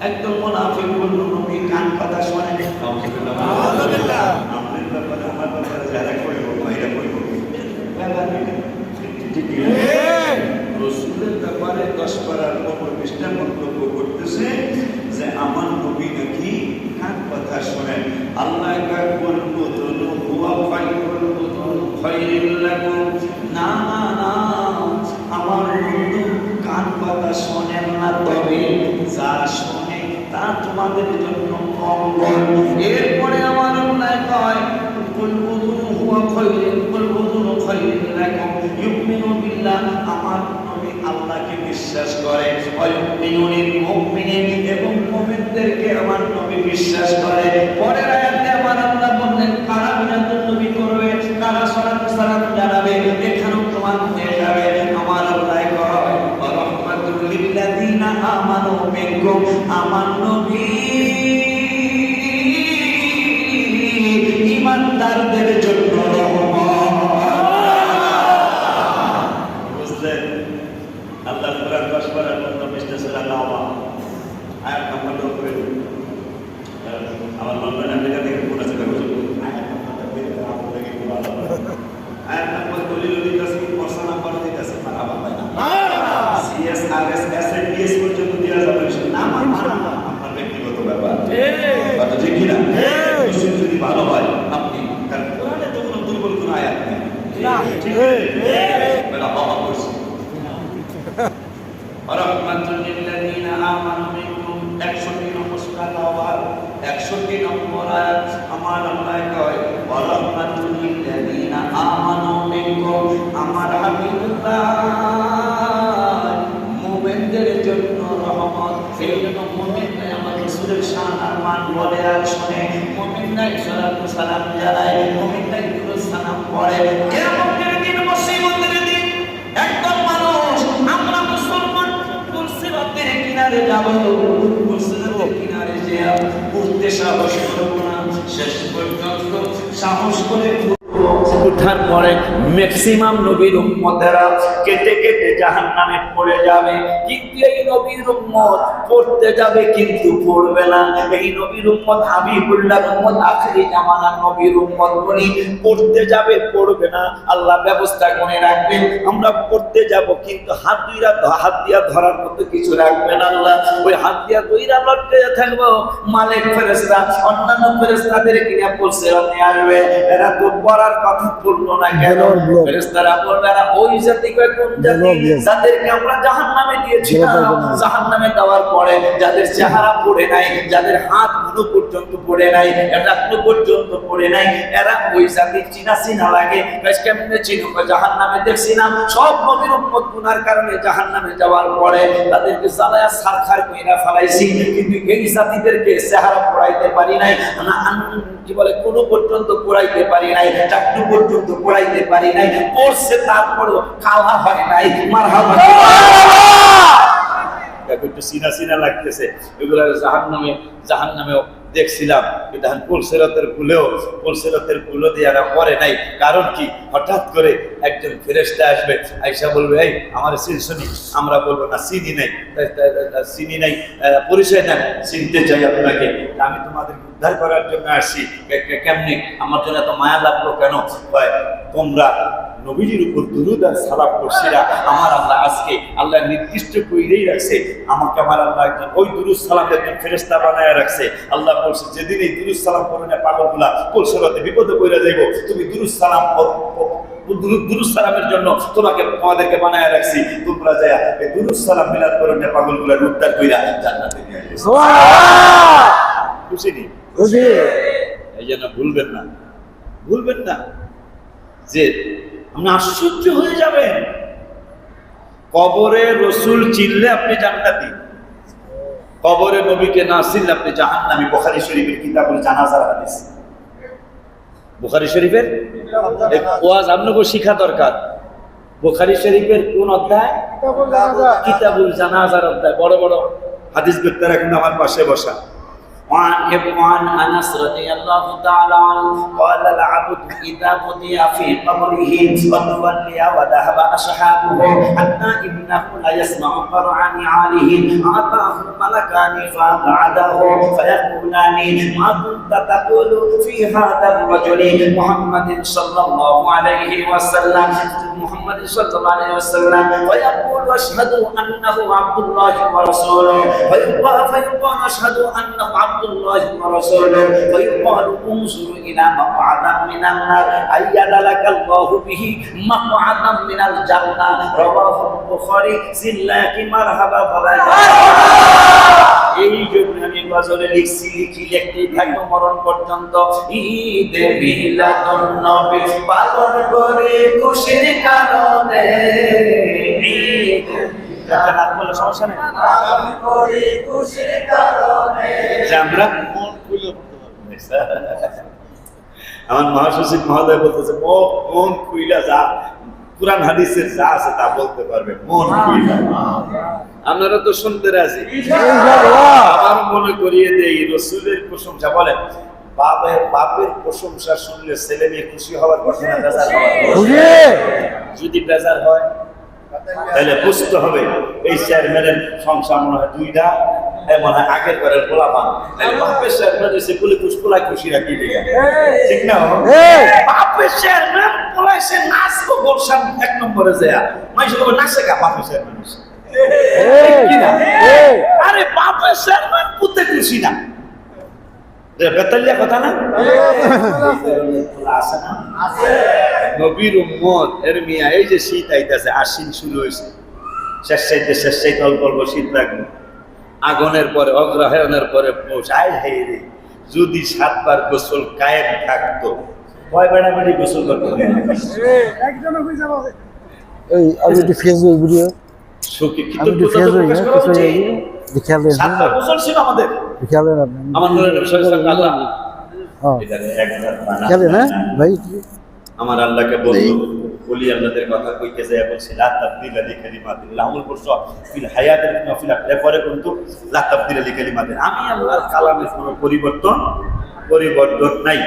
একদম মুনাফিক বলল নবী কান কথা শোনেন আলহামদুলিল্লাহ আপনার ব্যাপারে আমার ব্যাপারে যারা কইব ভাইরা কইব রাসূলের ব্যাপারে 10 পারার উপর পৃষ্ঠা মন্তব্য করতেছে যে আমার নবী নাকি কান কথা শোনেন আল্লাহ পাক বলতেন হুয়া খায়রুল লাকুম না না না আমার বন্ধু কান কথা শোনেন না তবে যা শোনে তা তোমাদের জন্য মঙ্গল এরপরে আমার আল্লাহ কয় কুলবুদুন হুয়া কুলবুদুন খায়রুল লাকুম ইউমিনু বিল্লাহ আমার নবী আল্লাহকে বিশ্বাস করে ওয়ায়ুমিনুল মুমিনিন এবং মুমিনদেরকে আমার নবী বিশ্বাস করে পরের আয়াতে আমার আল্লাহ বললেন কারা মিলাদুন নবী করবে কারা সালাত সালাম জানাবে এখানেও তোমার হয়ে যাবে আমার আল্লাহ কয় রাহমাতুল লিল্লাযিনা আমানু মিনকুম আমার নবী ঈমানদারদের জন্য বুঝলেন আল্লাহ কোরআন 10 পারা 19 সূরা তাওবা আয়াত নম্বর 9 আমার মনে আমেরিকা থেকে ফোন আছে আয়াত নম্বর দলিল আছে পড়া নাম্বার দিতে আছে মারাবা না সিএসআরএস এসএডিএস পর্যন্ত দেওয়া যাবে নাম আপনার ব্যক্তিগত ব্যাপার কথা ঠিক কি না মুসলিম যদি ভালো হয় আপনি কারণ কোরআনে তো কোনো দুর্বল কোনো আয়াত নেই না ঠিক মেরা বাবা বলছে রাহমাতুল লিল্লাযিনা আমানু মিনকুম 61 নম্বর সূরা তাওবা 61 নম্বর আয়াত আমার আল্লাহ কয় রাহমাতুল লিল্লাযিনা আমানু মিনকুম আমার হাবিবুল্লাহ মুমিনদের জন্য রহমত সেইজন্য মুমিনরা আমার রাসূলের শান আর মান বলে আর শুনে মুমিনরা সালাতু সালাম জানায় মুমিনরা দুরূদ সালাম পড়ে কিয়ামতের দিন মুসিবতের দিন একদম মানুষ আমরা মুসলমান সিরাতের কিনারে যাব সিরাতের কিনারে যে উঠতে সাহস করব না শেষ পর্যন্ত সাহস করে উঠার পরে ম্যাক্সিমাম নবীর উম্মতেরা কেটে কেটে জাহান্নামে পড়ে যাবে কিন্তু এই নবীর উম্মত পড়তে যাবে কিন্তু পড়বে না এই নবীর উম্মত হাবিবুল্লাহর উম্মত আখেরি জামানার নবীর উম্মত বনি পড়তে যাবে পড়বে না আল্লাহ ব্যবস্থা করে রাখবেন আমরা পড়তে যাব কিন্তু হাত দিয়া ধরার মতো কিছু রাখবেন আল্লাহ ওই হাত দিয়া ধইরা লটকে থাকবো মালিক ফেরেশতা অন্যান্য ফেরেশতাদের কিনা পৌঁছে আসবে এরা তো পড়ার কথা বললো না কেন ফেরেশতারা বলবে এরা ওই জাতি কোন জাতি যাদেরকে আমরা জাহান্নামে দিয়েছিলাম জাহান্নামে দেওয়ার পরে যাদের চেহারা পড়ে নাই যাদের হাত গুলো পর্যন্ত পড়ে নাই এটা পর্যন্ত পড়ে নাই এরা ওই জাতি চিনা লাগে কেমনে চিনো জাহান্নামে দেখছিলাম সব নবীর উম্মত গুনার কারণে জাহান্নামে যাওয়ার পরে তাদেরকে জ্বালায়া সারখার কইরা ফেলাইছি কিন্তু এই জাতিদেরকে চেহারা পড়াইতে পারি নাই না কি বলে কোনো পর্যন্ত পড়াইতে পারি নাই চাকরি পর্যন্ত পড়াইতে পারি নাই পড়ছে তারপরও কালা হয় নাই মারহাবা একটু সিনা লাগতেছে এগুলো জাহান্নামেও দেখছিলাম কিন্তু পুলসিরাতের কুলো দিয়ে আর পরে নাই কারণ কি হঠাৎ করে একজন ফেরেশতা আসবে আয়েশা বলবে এই আমার চিনি আমরা বলবো না চিনি নাই পরিচয় দেন চিনতে চাই আপনাকে আমি তোমাদের উদ্ধার করার জন্য আসছি কেমনি আমার জন্য এত মায়া লাগলো কেন তোমরা নবীজির উপর দুরূদ আর সালাম করছিলা আমার আল্লাহ আজকে আল্লাহ নির্দিষ্ট কইরেই রাখছে আমাকে আমার আল্লাহ একজন ওই দুরূদ সালামের একজন ফেরেশতা বানায় রাখছে আল্লাহ বলছে যেদিন এই দুরূদ সালাম করবে না পাগলগুলা পুলসিরাতে বিপদে পড়ে যাইব তুমি দুরূদ সালামের জন্য তোমাদেরকে বানায় রাখছি তোমরা যায়া এই দুরূদ সালাম মিলাদ করে না পাগলগুলার উদ্ধার কইরা জান্নাতে নিয়ে আসবে সুবহানাল্লাহ খুশি নি খুশি এই জন্য ভুলবেন না যে আপনি আশ্চর্য হয়ে যাবেন কবরে রসুল চিনলে আপনি জান্নাতি কবরে নবীকে না চিনলে আপনি জাহান্নামী বুখারী শরীফের কিতাবুল জানাজার হাদিস বুখারী শরীফের ওয়াজ আপনাকে শিখা দরকার বুখারী শরীফের কোন অধ্যায় কিতাবুল জানাজার অধ্যায় বড় বড় হাদিস বক্তারা কিন্তু আমার পাশে বসা وعن أنس رضي الله تعالى عنه قال العبد إذا بقي في قبره وتولي وذهب أصحابه حتى إنه لا يسمع قرع نعاله أتاه ملكان فقعده فيقولان ما كنت تقول في هذا الرجل محمد صلى الله عليه وسلم محمد صلى الله عليه وسلم ويقول أشهد أنه عبد الله ورسوله فيقال أشهد أنه عبد الله ورسوله فيقال انظر إلى مقعدا من النار أيد لك الله به مقعدا من الجنة رواه البخاري زلك مرحبا এই জন্য আমি গজলে লিখি লিখতেই থাকবো মরণ পর্যন্ত ঈদে মিলাদুন নবী পালন করে খুশির কারণে ঈদ যারা বলে সমস্যা নেই পালন করে খুশির কারণে আমরা মন খুলে আমার মহাসচিব মহোদয় বলতেছে মন খুইলা যা কুরআন হাদিসের যা আছে তা বলতে পারবে মন খুইলা আপনারা তো শুনতে রাজি আমার মনে করিয়ে দেই রাসূলের প্রশংসা বলেন বাপের প্রশংসা শুনলে ছেলে মেয়ে খুশি হওয়ার কথা না বেজার হয় যদি বেজার হয় তাহলে বুঝতে হবে এই চেয়ারম্যানের সংসার মনে হয় দুইটা এমন আগের ঘরের পোলা পান বাপের চেয়ারম্যান এসে পোলা খুশি রাখি ঠিক না বাপের চেয়ারম্যান পোলা এসে নাচবো বলছেন এক নম্বরে যায় মানুষ নাচে গা বাপের চেয়ারম্যান আরে বাপের চেয়ারম্যান পুতে খুশি না বেতালিয়া কথা না আছে না নবীর উম্মত এর মিয়া এই যে শীত আইতাছে আশ্বিন শুরু হয়েছে শেষ চাইতে অল্প অল্প শীত লাগবে আগুনের পরে অগ্রহায়ণের পরে পৌঁছ আয় হে রে যদি 7 বার গোসল কায়েম থাকতো কয় বেড়াবেড়ি গোসল করতে একজনের হয়ে যাবে এই আমি একটু ফেসবুক ভিডিও সুখী আমি একটু ফেসবুক দেখালেন সাতটা গোসল ছিল আমাদের দেখালেন আপনি আমার নূরের সঙ্গে আল্লাহ হ্যাঁ এখানে একবার বানা খেলেন হ্যাঁ ভাই আমার আল্লাহকে বলতো বলি আল্লাহদের কথা কইতে যায় বলছি লা তাবদিলা লিকালিমাতিল্লাহ আমল করছো ফিল হায়াতিল দুনিয়া ফিল আখিরাত পরে কিন্তু লা তাবদিলা লিকালিমাতিল্লাহ আমি আল্লাহর কালামের কোনো পরিবর্তন নাই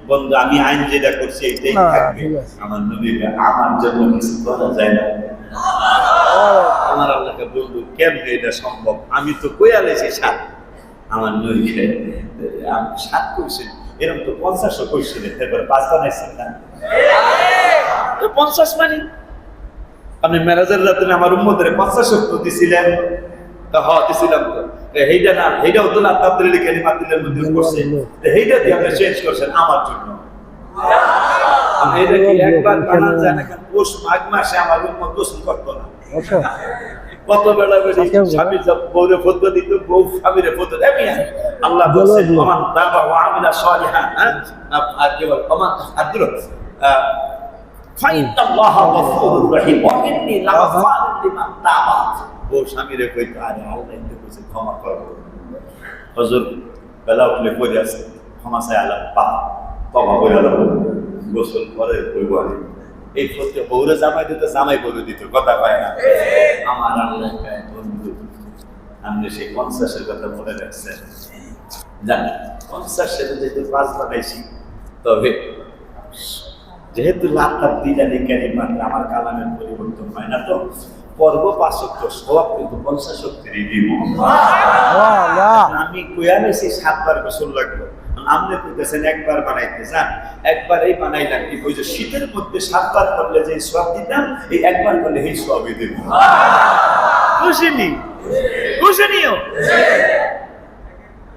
বন্ধু আমি আইন যেটা করছি এটাই থাকবে আমার নবীকে আমার জন্য কিছু করা যায় না আমার আল্লাহকে বলবো কেমনে এটা সম্ভব আমি তো কইয়ালেছি 7 আমার নবীকে আমি 7 কইছি এরকম তো 50 কইছিলেন এরপর 5 বানাইছেন না তো 50 মানে আপনি মেরাজের রাতে আমার উম্মতের 50 তো দিছিলেন তো দিছিলাম তো এইটা না এইটাও তো না তাবদীল কালিমাতিল্লাহর মধ্যে করছে এইটা দিয়ে আপনি চেঞ্জ করছেন আমার জন্য আমি এটা কি একবার বানান যায় না কারণ পৌষ মাঘ মাসে আমার উম্মত গোসল করতো না আচ্ছা কত বেলা বেশি স্বামী যা বউরে ফতোয়া দিত বউ স্বামীরে ফতোয়া দেয় আল্লাহ বলছে ওমান তাবা ওয়া আমিলা সালিহান আর কি বল ওমান আদর ফাইনাল্লাহা গফুরুর রহিম ওয়া ইন্নী লাগাফারুন লিমান তাবা বউ স্বামীরে কইতো আরে আল্লাহ ইনতে কইছে ক্ষমা করো হুজুর বেলা উঠলে কই আছে ক্ষমা চাই আল্লাহ পা তওবা কইরা দাও গোসল করে কইবো এই ফতে বউরে জামাই দিতে জামাই বউরে দিত কথা পায় না আমার আল্লাহ কয় বন্ধু আপনি সেই 50 এর কথা মনে রাখছেন জানি 50 এর যেহেতু 5 বানাইছি তবে যেহেতু লা তাবদীলা লিকালিমাত আমার কালামের পরিবর্তন হয় না তো পর্ব 5 সব কিন্তু 50 শক্তিরই দিব আমি কইয়ালেছি 7 বার গোসল লাগবে আপনি কইতেছেন একবার বানাইতে যান একবারই বানাইলাম কি কই যে শীতের মধ্যে 7 বার করলে যে সওয়াব দিতাম এই একবার করলে এই সওয়াবই দেব খুশিনিও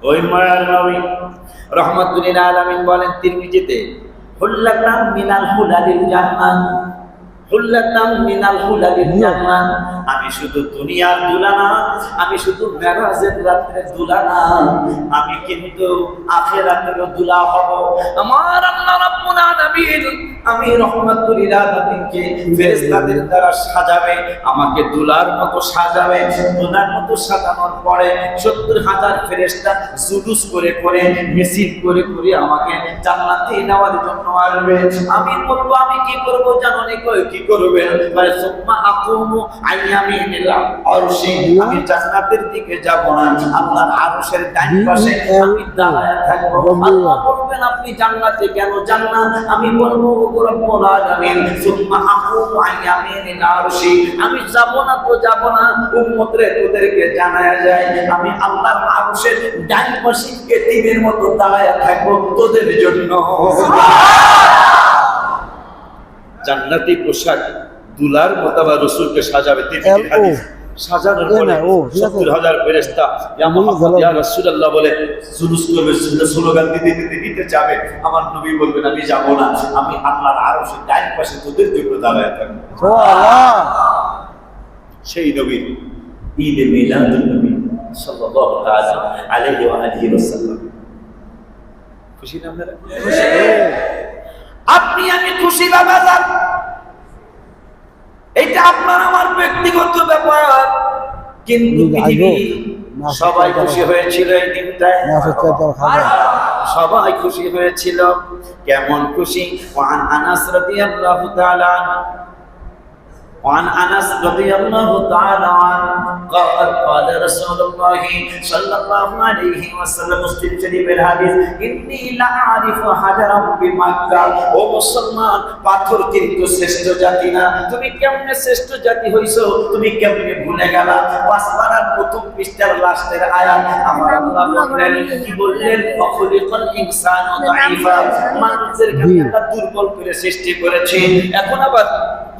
ওই মায়ার নবী রাহমাতুল লিল আলামিন বলেন তিরমিজিতে হুল্লাতাম মিনাল হুলালিল জান্নাত হুল্লাতাম মিনাল হুলালিল জান্নাত আমি শুধু দুনিয়ার দুলানা আমি শুধু মেরাজের রাতের দুলানা আমি কিন্তু আখিরাতের দুলা হব আমার আল্লাহ রাব্বুল আলামিন আলামিন আমি রহমাতুল লিল আলামিনকে ফেরেশতাদের দ্বারা সাজাবে, আমাকে দুলার মতো সাজাবে। দুলার মতো সাজানোর পরে 70,000 ফেরেশতা জুলুস করে করে মিছিল করে করে আমাকে জান্নাতে নেওয়ার জন্য আসবে। আমি বলবো আমি কি করব জানো নি? কই কি করবে? বলে সুম্মা আকুমু আইয়ামিনিল আরশি, আমি জান্নাতের দিকে যাব না, আল্লাহর আরশের ডান পাশে আমি দাঁড়ায় থাকব। আল্লাহ বলবেন আপনি জান্নাতে কেন যান না? আমি বলবো ও রব্বুল আলামিন সুম্মা আকুমু আইয়ামিনিল আরশি, আমি যাব না তো যাব না, উম্মতরে তোদেরকে জানায়া যায় আমি আল্লাহর আরশের ডান পাশে এতিমের মতো দাঁড়ায় থাকব তোদের জন্য। জান্নাতি পোশাক দুলার মতো বা রাসূলকে সাজাবে। সাজানোর পরে 70,000 ফেরেশতা ইয়া মুহাম্মদ ইয়া রাসূলুল্লাহ বলে জুলুস করবে, স্লোগান দিতে দিতে দিতে যাবে। আমার নবী বলবেন আমি যাব না, আমি আল্লাহর আরশের ডান পাশে তোদের জন্য দাঁড়ায় থাকব। সুবহানাল্লাহ। সেই নবীর ঈদে মিলাদুন নবী সাল্লাল্লাহু তাআলা আলাইহি ওয়া আলিহি ওয়াসাল্লাম। খুশি না আপনারা? আপনি আমি খুশি বাবাজান, এটা আপনার আমার ব্যক্তিগত ব্যাপার, কিন্তু সবাই খুশি হয়েছিল এই দিনটায়, সবাই খুশি হয়েছিল। কেমন খুশি? ওয়ান আনাস রাদিয়াল্লাহু তাআলা وعن أنس رضي الله تعالى عنه قال قال رسول الله صلى الله عليه وسلم مسلم شريف الحديث إني لأعرف حجرا بمكة ও মুসলমান পাথর কিন্তু শ্রেষ্ঠ জাতি না। তুমি কেমনে শ্রেষ্ঠ জাতি হইছো? তুমি কেমনে ভুলে গেলা? ওয়াসবারার প্রথম পৃষ্ঠার লাস্টের আয়াত আমার আল্লাহ বললেন, কি বললেন? অখলিকাল ইনসানু দাঈফা, মানুষের আল্লাহ দুর্বল করে সৃষ্টি করেছে। এখন আবার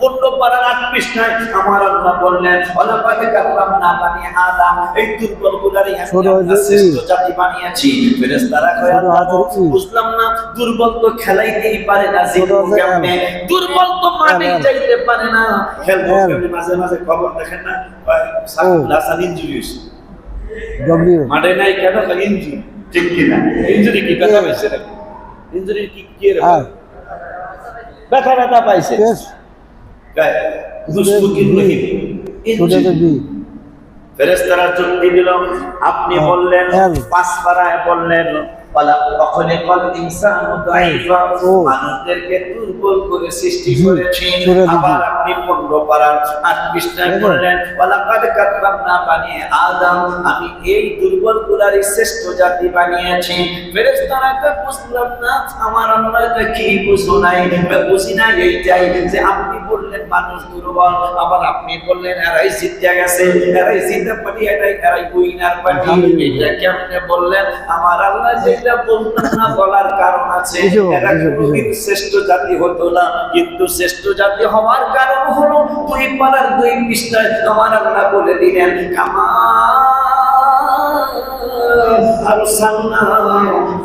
15 পারার 8 পৃষ্ঠায় আমার আল্লাহ বললেন ওয়ালাকাদ কাররামনা বানি আদম, এই দুর্বলগুলোরই আমি শ্রেষ্ঠ জাতি বানিয়েছি। ফেরেশতারা কয় বুঝলাম না, দুর্বল তো খেলাইতেই পারে না, জীবন কেমনে? দুর্বল তো মাঠে যাইতে পারে না, খেলবো কেমনে? মাঝে মাঝে খবর দেখেন না সাকুল হাসান ইনজুরিস মাঠে নাই কেন? ইনজুরি, ঠিক কিনা? ইনজুরি কি কথা হইছে না? ইনজুরি কি কি রে? ব্যথা ব্যথা পাইছে, ফেরেশতারা যুক্তি দিল। আপনি বললেন 5 পারায় বললেন ওয়ালাকাদ ইনসানু দাঈফা, মানুষদেরকে দুর্বল করে সৃষ্টি করেছি। আবার আপনি 15 পারার 8 পৃষ্ঠায় বললেন ওয়ালাকাদ কাররামনা বানি আদম, আমি এই দুর্বলগুলোরই শ্রেষ্ঠ জাতি বানিয়েছি। ফেরেশতারা বুঝলাম না আমার আল্লাহ কি বুঝো নাই? বুঝি না এইটাই যে আপনি বললেন মানুষ দুর্বল, আবার আপনি বললেন এরাই জিতে গেছে, এরাই জিতে পারি, এরাই উইনার পার্টি। এটা কেমনে বললেন? আমার আল্লাহ যেটা বলতেন না বলার কারণ আছে। এরা কোনোদিন শ্রেষ্ঠ জাতি হতো না, কিন্তু শ্রেষ্ঠ জাতি হওয়ার কারণ হলো 2 পারার 2 পৃষ্ঠায় আমার আল্লাহ বলে দিলেন কামা আরসালনা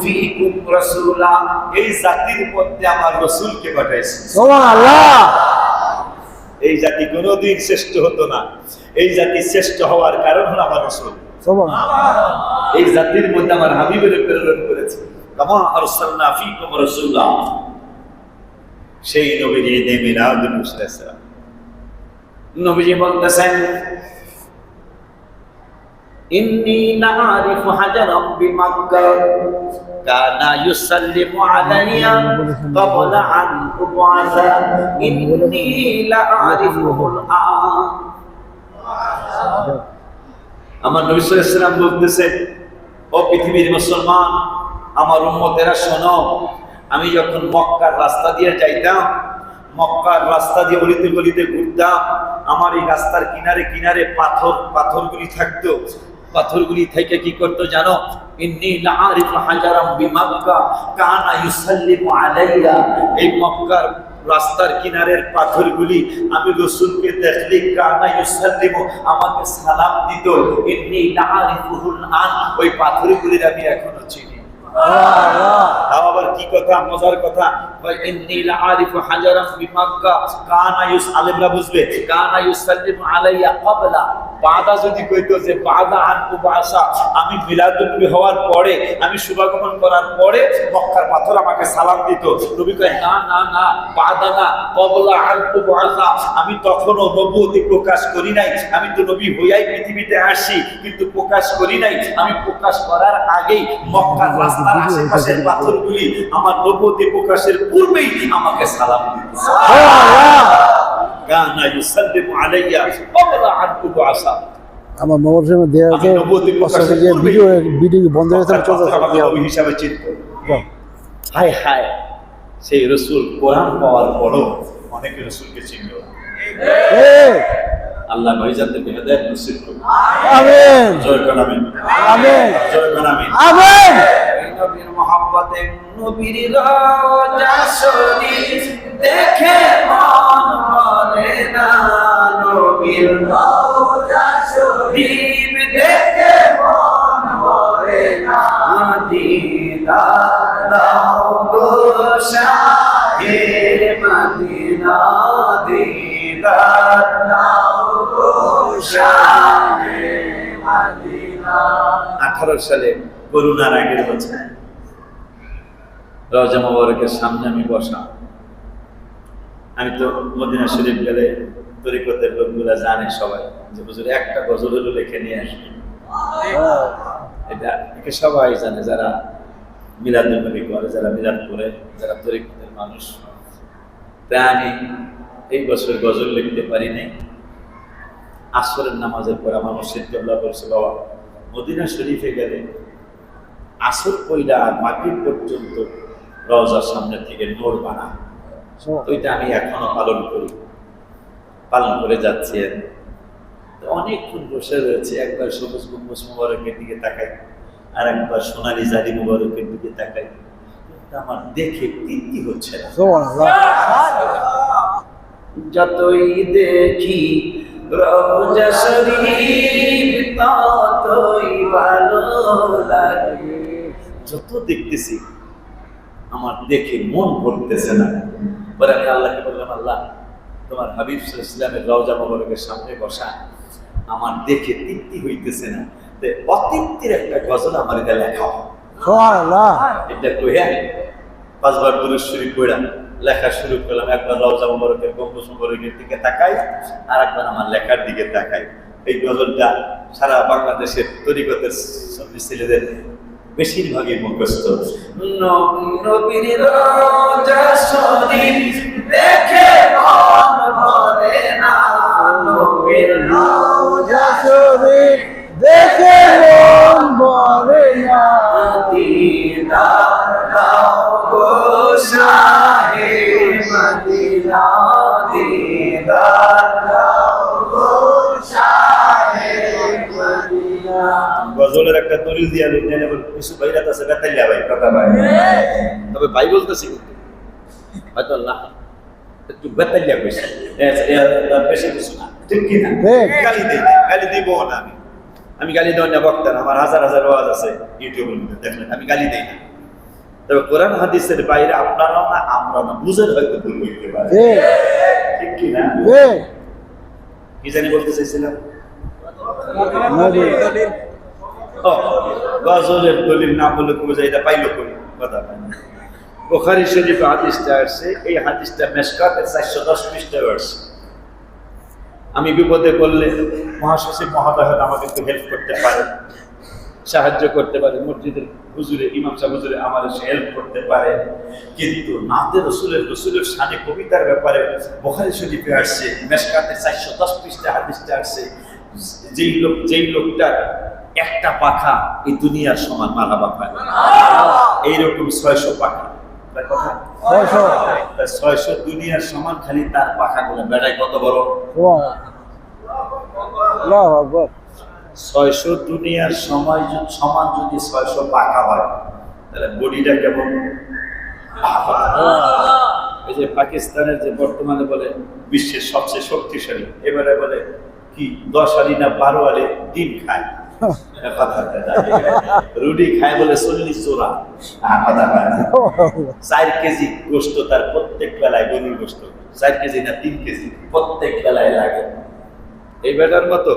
ফীকুম রাসূলা, এই জাতির মধ্যে আমার রাসূলকে পাঠাইছি। সুবহানাল্লাহ। এই জাতি কোনোদিন শ্রেষ্ঠ হতো না, এই জাতি শ্রেষ্ঠ হওয়ার কারণ হলো আমার রাসূল। সুবহানাল্লাহ। এই জাতির মধ্যে আমার হাবিবের প্রেরণ করেছে। কামা আরসালনা ফীকুম রাসূলা, সেই নবীর ঈদে মিলাদুন নবী নবীজি বলতেছেন ইন্নী লাআরিফু হাজারাম বিমাক্কা কানা ইউসাল্লিমু আলাইয়া ক্বাবলা আন উবআসা ইন্নী লাআরিফুল আন। আমার নবী সাল্লাল্লাহু আলাইহি ওয়াসাল্লাম বলতেছেন, ও পৃথিবীর মুসলমান, আমার উম্মতেরা শোনো, আমি যখন মক্কার রাস্তা দিয়ে যাইতাম, মক্কার রাস্তা দিয়ে গলিতে গলিতে ঘুরতাম, আমার এই রাস্তার কিনারে কিনারে পাথরগুলি থাকতো। পাথরগুলি থেকে কি করতো জানো? ইন্নী লাআরিফু হাজারাম বিমাক্কা কানা ইউসাল্লিমু আলাইয়া, এই মক্কার রাস্তার কিনারের পাথরগুলি আমি রাসূলকে দেখলে কানা ইউসাল্লিমু, আমাকে সালাম দিত। ইন্নী লাআরিফুল আন, ওই পাথরগুলির আমি এখনো চিনি। তাও আবার কি কথা, মজার কথা, ইন্নী লাআরিফু হাজারাম বিমাক্কা কানা আলেমরা বুঝবে, কানা ইউসাল্লিমু আলাইয়া ক্বাবলা, বাদা যদি কইতো যে বাদা আনকু বাসা, আমি মিলাদুন নবী হওয়ার পরে, আমি শুভাগমন করার পরে মক্কার পাথর আমাকে সালাম দিত। নবী কয় না না না, বাদা না, কবলা আনকু বাসা, আমি তখনও নবুয়তি প্রকাশ করি নাই। আমি তো নবী হইয়াই পৃথিবীতে আসি, কিন্তু প্রকাশ করি নাই। আমি প্রকাশ করার আগেই মক্কার রাস্তার আশেপাশের পাথরগুলি আমার নবুয়তি প্রকাশের পূর্বেই আমাকে সালাম দিত। কানা ইউসাল্লিমু আলাইয়া কবলা আনকু বাসা। আমার মোবাইল ফোনে দেওয়া আছে অসংখ্য যে ভিডিও বন্ধ হয়েছে চলছে হিসাবে চিন্তা। হায় হায়, সেই রসুল কোরআন পাওয়ার পরও অনেকে রসুলকে চিনল না। আল্লাহ ভাইজানদেরকে হেদায়েত নসিব করুন। আমিন। জয় করুন আমিন। আমিন। জয় করুন আমিন। আমিন। এই নবীর মহব্বতে নবীর রওজা শরীফ দেখে মন ভরে না, নবীর রওজা শরীফ দেখে মন ভরে না, দিদার দাও গো শাহে মদিনা, দিদার দাও গো শাহে মদিনা। 18 সালে করোনার আগের বছর রওজা মোবারকের সামনে আমি বসা। আমি তো মদিনা শরীফ গেলে তরিকতের লোকগুলা জানে সবাই যে হুজুর একটা গজল হলো লিখে নিয়ে আসবে। এটা সবাই জানে, যারা মিলাদুন নবী করে, যারা মিলাদ করে, যারা তরিকতের মানুষ। তাই আমি এই বছর গজল লিখতে পারি নাই। আসরের নামাজের পর আমার মসজিদ কেবলা বলছে, বাবা মদিনা শরীফে গেলে আসর পয়লা আর মাগরিব পর্যন্ত রওজার সামনে থেকে নূর বানা। ওইটা আমি এখনো পালন করে যাচ্ছি। অনেকক্ষণ বসে রয়েছে, একবার সবুজ গম্বুজ মুবারকের দিকে তাকাই, আর একবার সোনালী জারি মুবারকের দিকে তাকাই, কিন্তু আমার দেখে তৃপ্তি হচ্ছে না। যতই দেখি রওজা শরীফ ততই ভালো লাগে। যত দেখতেছি আমার দেখে মন ভরতেছে না। পরে আমি আল্লাহকে বললাম, আল্লাহ তোমার হাবিব সাল্লাল্লাহু আলাইহি ওয়াসাল্লামের রওজা মোবারকের সামনে বসা আমার দেখে তৃপ্তি হইতেছে না, অতৃপ্তির একটা গজল আমার এটা লেখা। এটা কইয়া 5 বার দুরূদ শরীফ পড়া লেখা শুরু করলাম। একবার রওজা মোবারকের গম্বুজ মোবারকের দিকে তাকাই, আর একবার আমার লেখার দিকে তাকাই। এই গজলটা সারা বাংলাদেশের তরিকতের ছেলেদের বেশিরভাগই মুখস্থ। নবীর রওজা শরীফ দেখে মন ভরে না, নবীর রওজা শরীফ দেখে মন ভরে না, দিদার দাও গো শাহে মদিনা, দিদার দাও গো শাহে মদিনা। গজলের একটা দলিল দিয়া লিখলে কিছু বাইরাত আছে বেতাইয়া ভাই, কথা ভাই, তবে ভাই বলতেছি হয়তো না একটু বেতাইয়া কইছে, বেশি কিছু না, ঠিক কি না? গালি দিব না। আমি গালি দেওয়া না বক্তা না, আমার হাজার হাজার ওয়াজ আছে ইউটিউবের মধ্যে, দেখলেন আমি গালি দেই না। তবে কোরআন হাদিসের বাইরে আপনারাও না আমরা না বুঝেন হয়তো ভুল হইতে পারে, ঠিক কি না? কি জানি বলতে চাইছিলাম? গজলের দলিল না বলে কবে এটা পাইলো কই, কথা পাই না। বুখারী শরীফে হাদিসটা আসছে, এই হাদিসটা মেশকাতের 410 পৃষ্ঠায় আসছে। আমি বিপদে পড়লে মহাসচিব মহোদয় আমাকে একটু হেল্প করতে পারে, সাহায্য করতে পারে, মসজিদের হুজুরে ইমাম সাহেব হুজুরে আমার হেল্প করতে পারে। কিন্তু নাতে রসুলের শানে কবিতার ব্যাপারে বুখারী শরীফে আসছে, মেশকাতের 410 পৃষ্ঠা হাদিসটা আসছে, যেই লোকটার একটা পাখা এই দুনিয়ার সমান মারহাবা পায়, এইরকম 600 পাখা, 600 দুনিয়ার সমান, খালি তার পাখাগুলো বেড়ায় কত বড়? 600 দুনিয়ার সমান যদি 600 পাখা হয়, তাহলে বডিটা কেমন? এই যে পাকিস্তানের যে বর্তমানে বলে বিশ্বের সবচেয়ে শক্তিশালী, এবারে বলে কি 10 আলি না 12 আলি ডিম খায়, রুটি খায় বলে 40 চোরা, 4 কেজি গোস্ত তার প্রত্যেক বেলায়, গরুর গোস্ত 4 কেজি না 3 কেজি প্রত্যেক বেলায় লাগে। এই বেটার মতো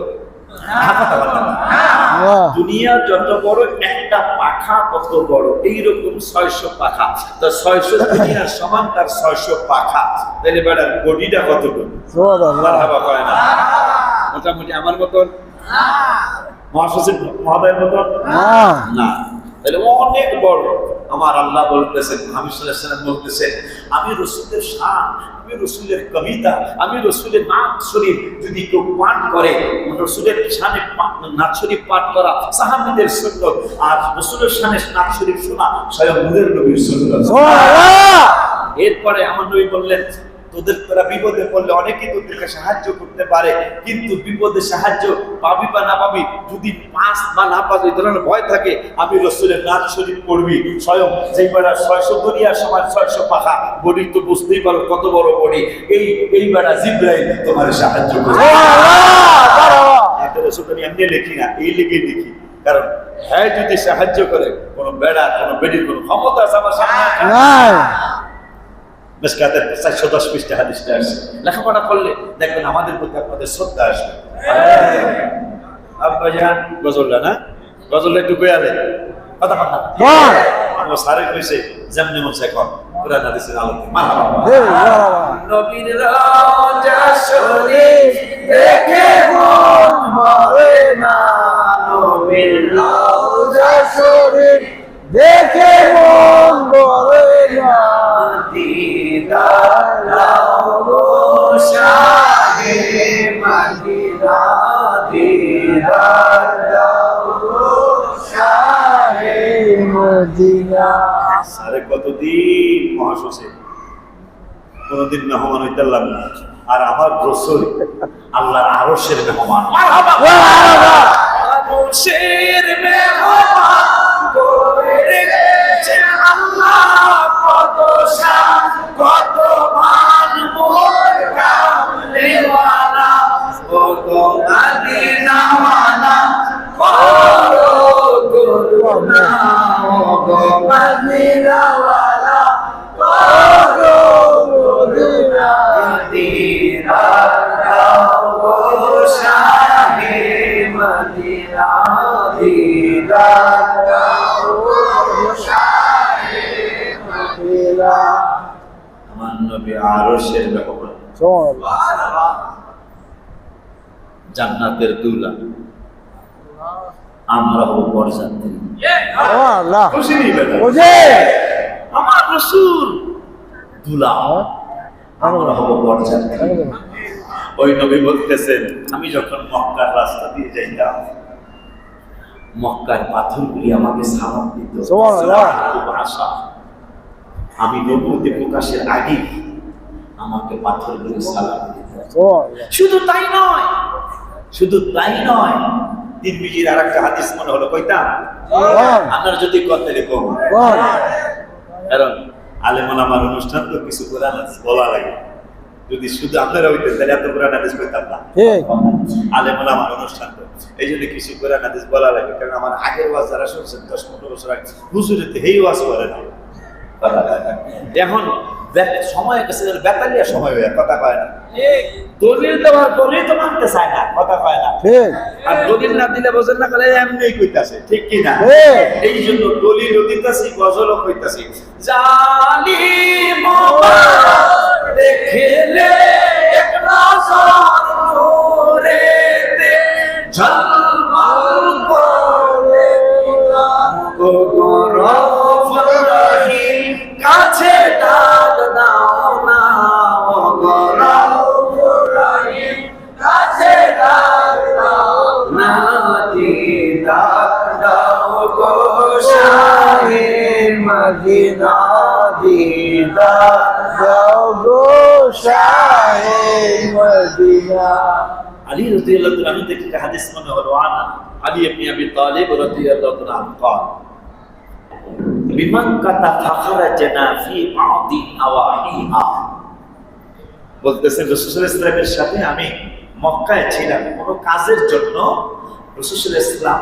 দুনিয়া যত বড় একটা পাখা কত বড়, এইরকম 600 পাখা। তো 600 দুনিয়ার সমান, তার 600 পাখা। তাহলে বেটার বডিটা কতটুকু? মারহাবা কয় না? মোটামুটি আমার মতন, মহাসচিব মহোদয়ের মতন না, তাহলে অনেক বড়। আমার আল্লাহ বলতেছেন, মুহাম্মদ সাল্লাল্লাহু আলাইহি ওয়াসাল্লাম বলতেছেন, আমি রাসূলের শান, আমি রাসূলের কবিতা, আমি রাসূলের নাত শরীফ যদি কেউ পাঠ করে, রাসূলের শানে নাত শরীফ পাঠ করা সাহাবীদের সুন্নাত, আর রাসূলের শানে নাত শরীফ শোনা স্বয়ং নূরের নবীর সুন্নাত। সুবহানাল্লাহ। এরপরে আমার নবী বললেন, তোদের তোরা বিপদে পড়লে অনেকেই তোদেরকে সাহায্য করতে পারে, কিন্তু বিপদে সাহায্য পাবি বা না পাবি, যদি পাস বা না পাস এই ধরনের ভয় থাকে, আমি রাসূলের নাত শরীফ পড়বি, স্বয়ং যেই বেড়া 600 দুনিয়ার সমান 600 পাখা বডি, তো বুঝতেই পারো কত বড় বডি, এই বেড়া জিবরাইল তোমার সাহায্য করবে। আমি এমনি লিখি না, এই লিখে লিখি, কারণ হ্যাঁ যদি সাহায্য করে, কোনো বেড়া কোনো বেডির কোনো ক্ষমতা আছে আমার সামনে নাই। মিশকাতের 410 পৃষ্ঠা হাদিসটা আছে, লেখাপড়া করলে দেখবেন আমাদের প্রতি আপনাদের শ্রদ্ধা আসবে। আব্বা জান গজলটা না, গজলটা একটু কইয়া দেন, কথা কথা আমার সারে কইছে যেমনি মন চাই কর, কোরআন হাদিসের আলোকে মারহাবা। নবীর রওজা শরীফ দেখে মন ভরে না, নবীর রওজা শরীফ দেখে মন ভরে না, দিদার লাও গো শাহে মদিনা, দিদার লাও গো শাহে মদিনা। সারে কতদিন মহাসচিব কোনদিন মেহমান হইতাম না, আর আমার রাসূল আল্লাহর আরশের মেহমান। মারহাবা আরশের মেহমান করে রেখেছে আল্লাহ, কত শান কত মান মোর কামলিওয়ালা, কত মদিনাওয়ালা করো করুণা, কত মদিনাওয়ালা করো করুণা, দিদার দাও গো শাহে মদিনা, দিদার দাও গো শাহে মদিনা। আমার নবী আরশের মেহমান, সুবহানাল্লাহ, জান্নাতের দুলা, আমরা হব বরযাত্রী। সুবহানাল্লাহ, খুশি নিবেন ওজে আমার রাসূল দুলা, আমরা হব বরযাত্রী। ওই নবী বলতেছেন, আমি যখন মক্কার রাস্তা দিয়ে যাইতাম, মক্কার পাথরগুলি আমাকে সালাম দিত। সুবহানাল্লাহ, আমি নবুয়তে প্রকাশের আগে আমাকে পাথরগুলি সালাম দিত। শুধু তাই নয়, শুধু তাই নয়, তিরমিজির আরেকটা হাদিস মনে হলো কইতাম, আপনারা যদি কথা লিখো, কারণ আলেম ওলামার অনুষ্ঠান তো কিছু কোরআন হাদিস বলা লাগে, যদি শুধু আপনারা হইতেন তাহলে এত কোরআন হাদিস কইতাম না। আলেম ওলামার অনুষ্ঠান তো এই জন্য কিছু কোরআন হাদিস বলা লাগে, কারণ আমার আগের ওয়াজ যারা শুনছেন 10-15 বছর আগে, হুজুরেতে হেই ওয়াজ করে না, এখন সময় গেছে, বেতালিয়া সময় হয়ে কথা কয় না, দলিল দেওয়ার পরেই তো মানতে চায় না, কথা কয় না, আর দলিল না দিলে বোঝেন না, বলে এমনি কইতাছে, ঠিক কি না? এই জন্য দলিলও দিতাছি, গজলও কইতাছি। জালিম দেখলে এক নজর নূরেতে ঝলমল করে, ও গরফর রহিম কাছে ডাক দাও না, ও গরফর রহিম কাছে ডাক দাও না, দিদার দাও গো শাহে মদিনা, দিদার দাও গো শাহে মদিনা। আলী রাদিয়াল্লাহু আনহু থেকে একটা হাদিস মনে হলো, আনা আলী ইবনে আবি তালিব রাদিয়াল্লাহু আনহু قال বিমাক্কাতা ফাখরাজনা ফি বাদি আওয়াহিহা, বলতেছেন রাসূল সাল্লাল্লাহু আলাইহি ওয়াসাল্লামের সাথে আমি মক্কায় ছিলাম কোনো কাজের জন্য, রাসূল সাল্লাল্লাহু আলাইহি ওয়াসাল্লাম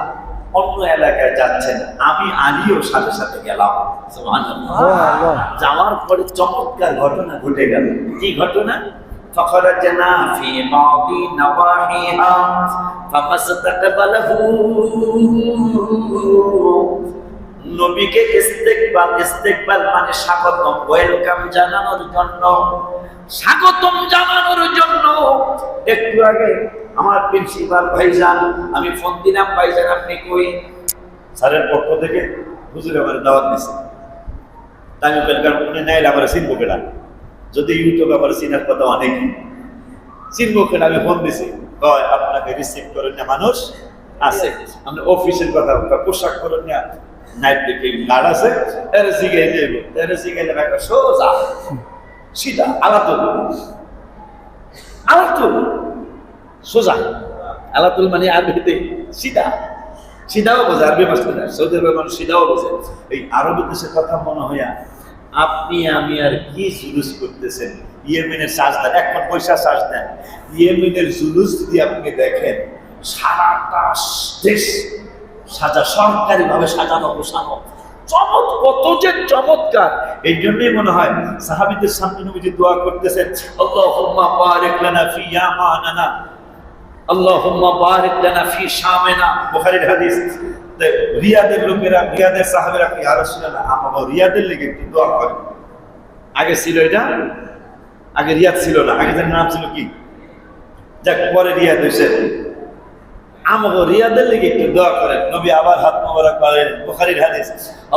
অন্য এলাকায় যাচ্ছেন, আমি আলীও সাথে সাথে গেলাম। সুবহানাল্লাহ, যাওয়ার পরে চমৎকার ঘটনা ঘটে গেল। কি ঘটনা? فخرجنا في بعض نواحيها فما استقبله নবীকে ইস্তেকবাল মানে স্বাগতম, ওয়েলকাম জানানোর জন্য, স্বাগতম জানানোর জন্য। একটু আগে আমার প্রিন্সিপাল ভাইজান, আমি ফোন দিলাম, ভাইজান আপনি কই? স্যারের পক্ষ থেকে হুজুর আমার দাওয়াত দিছে। তাই আমি বললাম উনি নাইলে আমার চিনবো কেনা, যদি ইউটিউব আমার চিনার কথা অনেক চিনবো কেনা। আমি ফোন দিছি, কয় আপনাকে রিসিভ করেন না মানুষ আছে, আমরা অফিসের কথা পোশাক করেন না, নাইট দেখে গার্ড আছে, এর জিগাই দেব, এর জিগাইলে একটা সোজা সিধা আলাতুল সোজা। আলাতুল মানে আরবিতে সিধা, সিধাও বোঝে, আরবি মাস্টার সৌদি আরবের মানুষ সিধাও বোঝে। এই আরবি দেশের কথা মনে হইয়া আপনি আমি আর কি জুলুস করতেছেন। ইয়েমেনের সাজদা এখন পয়সা সাজ দেন, ইয়েমেনের জুলুস যদি আপনি দেখেন, সারাটা দেশ সাজা, সরকারি ভাবে সাজানো গোছানো, কত যে চমৎকার। এই জন্যই মনে হয় সাহাবীদের সামনে নবীজি দোয়া করতেছেন, আল্লাহুম্মা বারিক লানা ফি ইয়ামানানা, আল্লাহুম্মা বারিক লানা ফি শামিনা। বুখারীর হাদিস। রিয়াদের লোকেরা, রিয়াদের সাহাবীরা কি ইয়া রাসূলুল্লাহ আমাকে রিয়াদের লেগে একটু দোয়া করেন। আগে ছিল এটা, আগে রিয়াদ ছিল না, আগে তার নাম ছিল কি, যাক পরে রিয়াদ হয়েছে। আমাকে রিয়াদের লেগে একটু দোয়া করেন। নবী আবার হাত মোবারক করেন। বুখারীর হাদিস,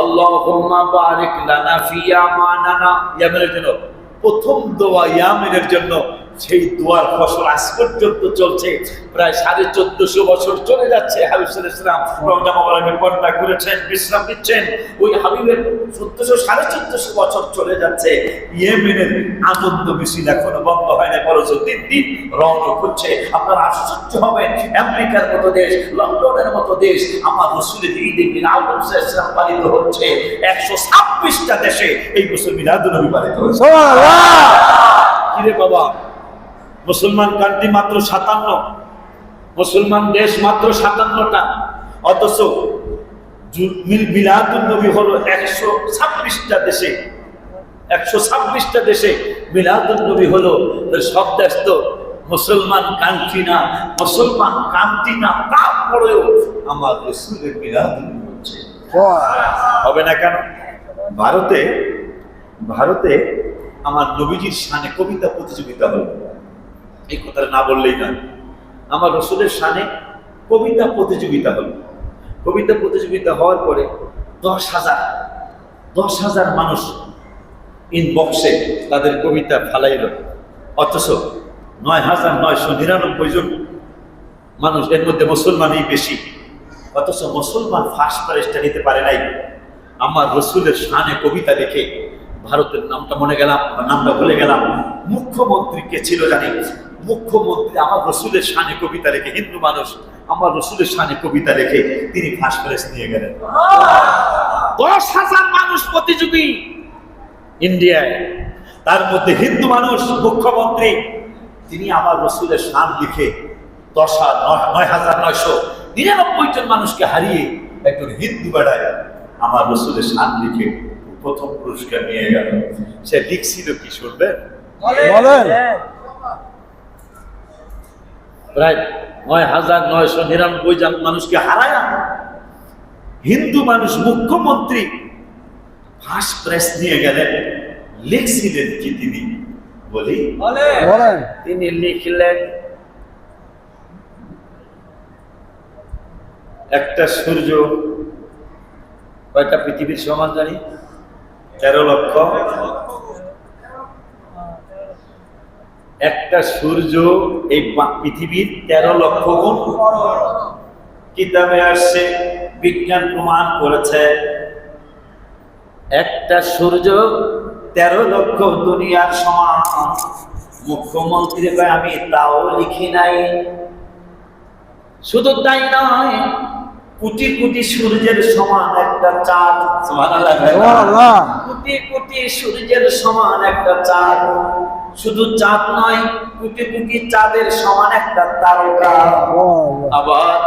আল্লাহুম্মা বারিক লানা ফি ইয়ামানানা। ইয়ামেনের জন্য প্রথম দোয়া, ইয়ামেনের জন্য সেই দোয়ার ফসল আজ পর্যন্ত চলছে, প্রায় 1450 বছর চলে যাচ্ছে। হাবিব সাল্লাল্লাহু আলাইহি ওয়াসাল্লাম রমজান মুবারকে পর্দা করেছেন, বিশ্রাম নিচ্ছেন। ওই হাবিবের 1450 বছর চলে যাচ্ছে। ইয়েমেনের আনন্দ মিছিল এখনো বন্ধ হয় না, বরঞ্চ দিন দিন রওনা হচ্ছে। আপনারা আশ্চর্য হবেন, আমেরিকার মতো দেশ, লন্ডনের মতো দেশ, আমার রাসূলের ঈদে মিলাদ পালিত হচ্ছে। 126টা দেশে এই বছর মিলাদুন নবী পালিত হচ্ছে। সুবহানাল্লাহ। কিরে বাবা, মুসলমান কান্ট্রি মাত্র 57, মুসলমান দেশ মাত্র 57টা, অথচ মিলাদুন নবী হলো 126টা দেশে, 126টা দেশে মিলাদুন নবী হলো। সব দেশ তো মুসলমান কান্ট্রি না, মুসলমান কান্ট্রি না, তারপরেও আমার রাসূলের মিলাদুন নবী হচ্ছে। হবে না কেন? ভারতে আমার নবীজির শানে কবিতা প্রতিযোগিতা হলো। এই কথাটা না বললেই না, আমার রাসূলের শানে কবিতা প্রতিযোগিতা হলো। কবিতা প্রতিযোগিতা হওয়ার পরে 10,000 মানুষ ইনবক্সে তাদের কবিতা ফালাইল, অথচ 9,999 জন মানুষ, এর মধ্যে মুসলমানই বেশি, অথচ মুসলমান ফার্স্ট প্রাইজটা নিতে পারে নাই। আমার রাসূলের শানে কবিতা লিখে, ভারতের নামটা ভুলে গেলাম, মুখ্যমন্ত্রী কে ছিল জানি, মুখ্যমন্ত্রী আমার রাসূলের শানে কবিতা লিখে, হিন্দু মানুষ আমার রাসূলের শানে কবিতা লিখে তিনি ফার্স্ট প্রাইজ নিয়ে গেলেন। 10,000 মানুষ প্রতিযোগী ইন্ডিয়ায়, তার মধ্যে হিন্দু মানুষ মুখ্যমন্ত্রী, তিনি আমার রাসূলের শান লিখে 9,999 জন মানুষকে হারিয়ে একজন হিন্দু বেড়ায় আমার রাসূলের শান লিখে প্রথম পুরস্কার নিয়ে গেল। সে লিখছিল কি শুনবেন? বলেন। প্রায় 9,999 জন মানুষকে হারায় হিন্দু মানুষ মুখ্যমন্ত্রী ফার্স্ট প্রাইজ নিয়ে গেলেন। লিখছিলেন কি তিনি? বলি বলেন। তিনি লিখলেন, একটা সূর্য কয়টা পৃথিবীর সমান জানি? 13 লক্ষ। একটা সূর্য এই পৃথিবীর 13 লক্ষ গুণ। কিতাবে আসছে, বিজ্ঞান প্রমাণ করেছে একটা সূর্য 13 লক্ষ দুনিয়ার সমান। মুখ্যমন্ত্রী কয় আমি তাও লিখি নাই। শুধু তাই নয়, কোটি কোটি সূর্যের সমান একটা চাঁদ। সুবহানাল্লাহ। কোটি কোটি সূর্যের সমান একটা চাঁদ। শুধু চাঁদ নয়, কোটি কোটি চাঁদের সমান একটা তারকা। আবার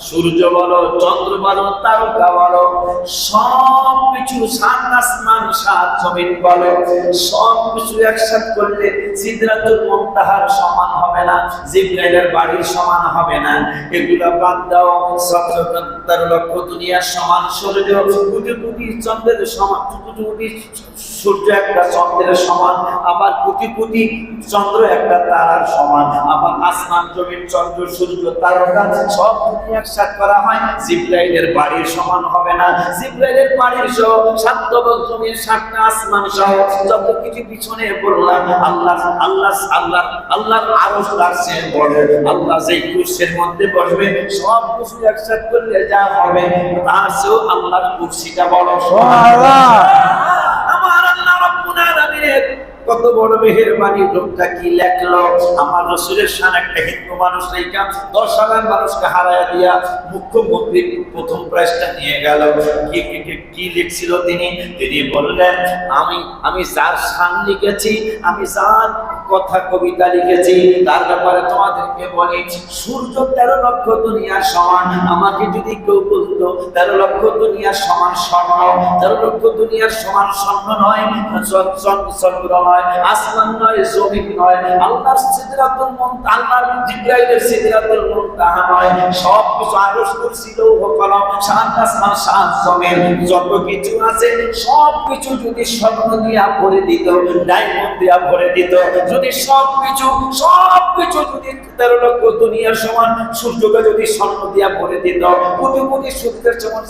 সূর্য বলো, চন্দ্র বলো, তারকা বলো, সব কিছু, সাত আসমান সাত জমিন বলো, সব কিছু একসাথে করলে সিদরাতুল মুনতাহার সমান হবে না, জিবরাইলের বাড়ির সমান হবে না। এগুলা বাদ দাও, 17 লক্ষ দুনিয়ার সমান সূর্য, কোটি কোটি চন্দ্রের সমান, কোটি কোটি সূর্য একটা চন্দ্রের সমান, আবার কোটি কোটি চন্দ্র একটা তারার সমান, আবার আসমান জমিন চন্দ্র সূর্য তারকা সব যদি একসাথে করা হয় জিবরাইলের বাড়ির সমান হবে না। জিবরাইলের বাড়ির সহ 7 জমিন 7টা আসমান সহ যত কিছু পিছনে বললাম, আল্লাহর আরশ তার চেয়ে বড়, আল্লাহ যেই কুরসির মধ্যে বসবে সব কিছু একসাথে করলে যা হবে তার চেয়েও আল্লাহর কুরসিটা বড়। সুবহানাল্লাহ। আমার আল্লাহ রাব্বুল আলামিনের কত বড় মেহেরবানি, লোকটা কি লেখলো, আমার রাসূলের শান একটা হিন্দু মানুষ রেখা 10,000 মানুষকে হারায়া দিয়া মুখ্যমন্ত্রী প্রথম প্রাইজটা নিয়ে গেল। কি লিখছিল তিনি বললেন, আমি যার শান লিখেছি, আমি যার কথা কবিতা লিখেছি তার ব্যাপারে তোমাদেরকে বলি, সূর্য 13 লক্ষ দুনিয়ার সমান। আমাকে যদি কেউ বলতো 13 লক্ষ দুনিয়ার সমান স্বর্ণ, 13 লক্ষ দুনিয়ার সমান স্বর্ণ নয়, চন্দ্র নয়, আসমান নয়, জমিন নয়, আল্লাহর সিদরাতুল মুনতাহা, আল্লাহর জিবরাইলের সিদরাতুল মুনতাহা নয়, সব কিছু আরশ কুরসি লৌহ কলম 7 আসমান 7 জমিন যত কিছু আছে সব কিছু যদি স্বর্ণ দিয়া ভরে দিত, ডায়মন্ড দিয়া ভরে দিত, যদি সব কিছু যদি 13 লক্ষ দুনিয়ার সমান সূর্যকে যদি স্বর্ণ দিয়া ভরে দিত, কোটি কোটি সূর্যের সমান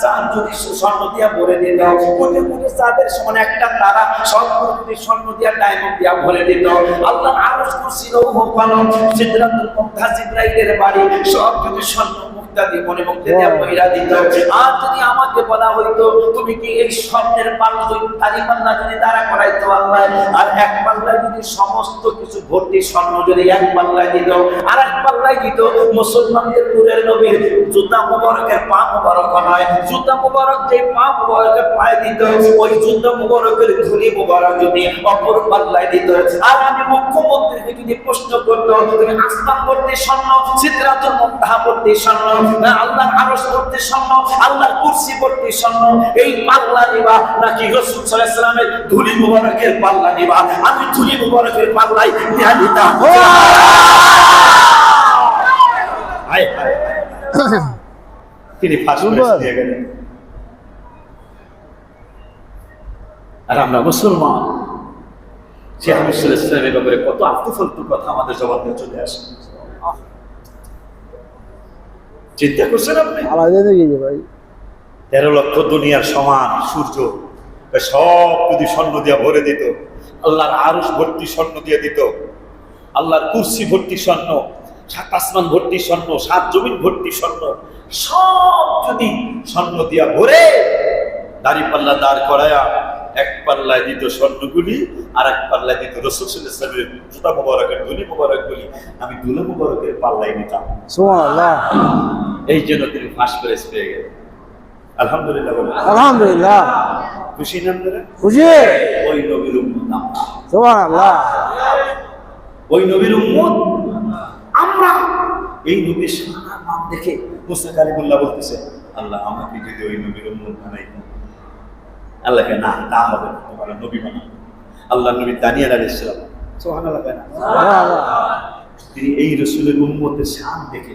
চাঁদ যদি স্বর্ণ দিয়া ভরে দিত, কোটি কোটি চাঁদের সমান একটা তারা সব যদি স্বর্ণ দিয়া ডায়মন্ড দিয়া ভরে দিত, আল্লাহর আরশ কুরসি লৌহ কলম সিদরাতুল মুনতাহা জিবরাইলের বাড়ি সব যদি স্বর্ণ মুক্তা দিয়ে মনে মুক্তি দিয়া বহিরা দিত। আর যদি আমাকে বলা হইতো তুমি কি এই স্বর্ণের পাল্লা তারি পাল্লা যদি দাঁড়া করাইতো আল্লাহ, আর এক পাল্লায় যদি সমস্ত কিছু ভর্তি স্বর্ণ যদি এক পাল্লায় দিত, আর এক পাল্লায় দিত মুসলমানদের নূরের নবীর জুতা মুবারকের পা মুবারক নয়, জুতা মুবারক যে পা মুবারকের পায়ে দিত, ওই জুতা মুবারকের ধুলি মুবারক যদি অপর পাল্লায় দিত, আর আমি মুখ্যমন্ত্রীকে যদি প্রশ্ন করতো তুমি আসমান ভর্তি স্বর্ণ, সিদরাতুল মুনতাহা ভর্তি স্বর্ণ, আল্লাহর আরশ ভর্তি স্বর্ণ, আল্লাহর কুরসি ভর্তি স্বর্ণ, এই পাল্লা নিবা নাকি রাসূল সাল্লাল্লাহু আলাইহি ওয়াসাল্লামের ধুলি মুবারকের পাল্লা নিবা? আমি ধুলি মুবারকের পাল্লাই দিয়া দিতাম। হায় হায়, তিনি ফাঁস করে দিয়ে গেলেন। আর আমরা মুসলমান, সে আমি সাল্লাল্লাহু আলাইহি ওয়াসাল্লামের ব্যাপারে কত আত্মফলতু কথা আমাদের জবানে চলে আসে। চিন্তা করছেন আপনি? আলাদা দেখি ভাই, 13 লক্ষ দুনিয়ার সমান সূর্য সব যদি স্বর্ণ দিয়া ভরে দিত, আল্লাহর আরশ ভর্তি স্বর্ণ দিয়ে দিত, আল্লাহর কুরসি ভর্তি স্বর্ণ, 7 আসমান ভর্তি স্বর্ণ, 7 জমিন ভর্তি স্বর্ণ, সব যদি স্বর্ণ দিয়া ভরে দাড়ি পাল্লা দাঁড় করায়া এক পাল্লায় দিত স্বর্ণগুলি, আর এক পাল্লায় দিত রাসূল সাল্লাল্লাহু আলাইহি ওয়াসাল্লামের জুতা মুবারকের ধুলি মুবারকগুলি, আমি ধুলি মুবারকের পাল্লায় নিতাম। সুবহানাল্লাহ। এই জন্য তিনি ফাঁস করে পেয়ে গেলেন। আলহামদুলিল্লাহ, আলহামদুলিল্লাহ। খুশি না আপনারা? খুশি। ওই নবীর উম্মত আমরা, সুবহানাল্লাহ। ওই নবীর উম্মত আমরা। এই নবীর শানের নাম দেখে মুসা কালিমুল্লাহ বলতেছে, আল্লাহ আমাকে যদি ওই নবীর উম্মত বানাইতো। আল্লাহকে না, তা হবে না, তোমার নবী বানাবো। আল্লাহ নবী দানিয়েল আলাইহিস সালাম, সুবহানাল্লাহ, তিনি এই রাসূলের উম্মতের শান দেখে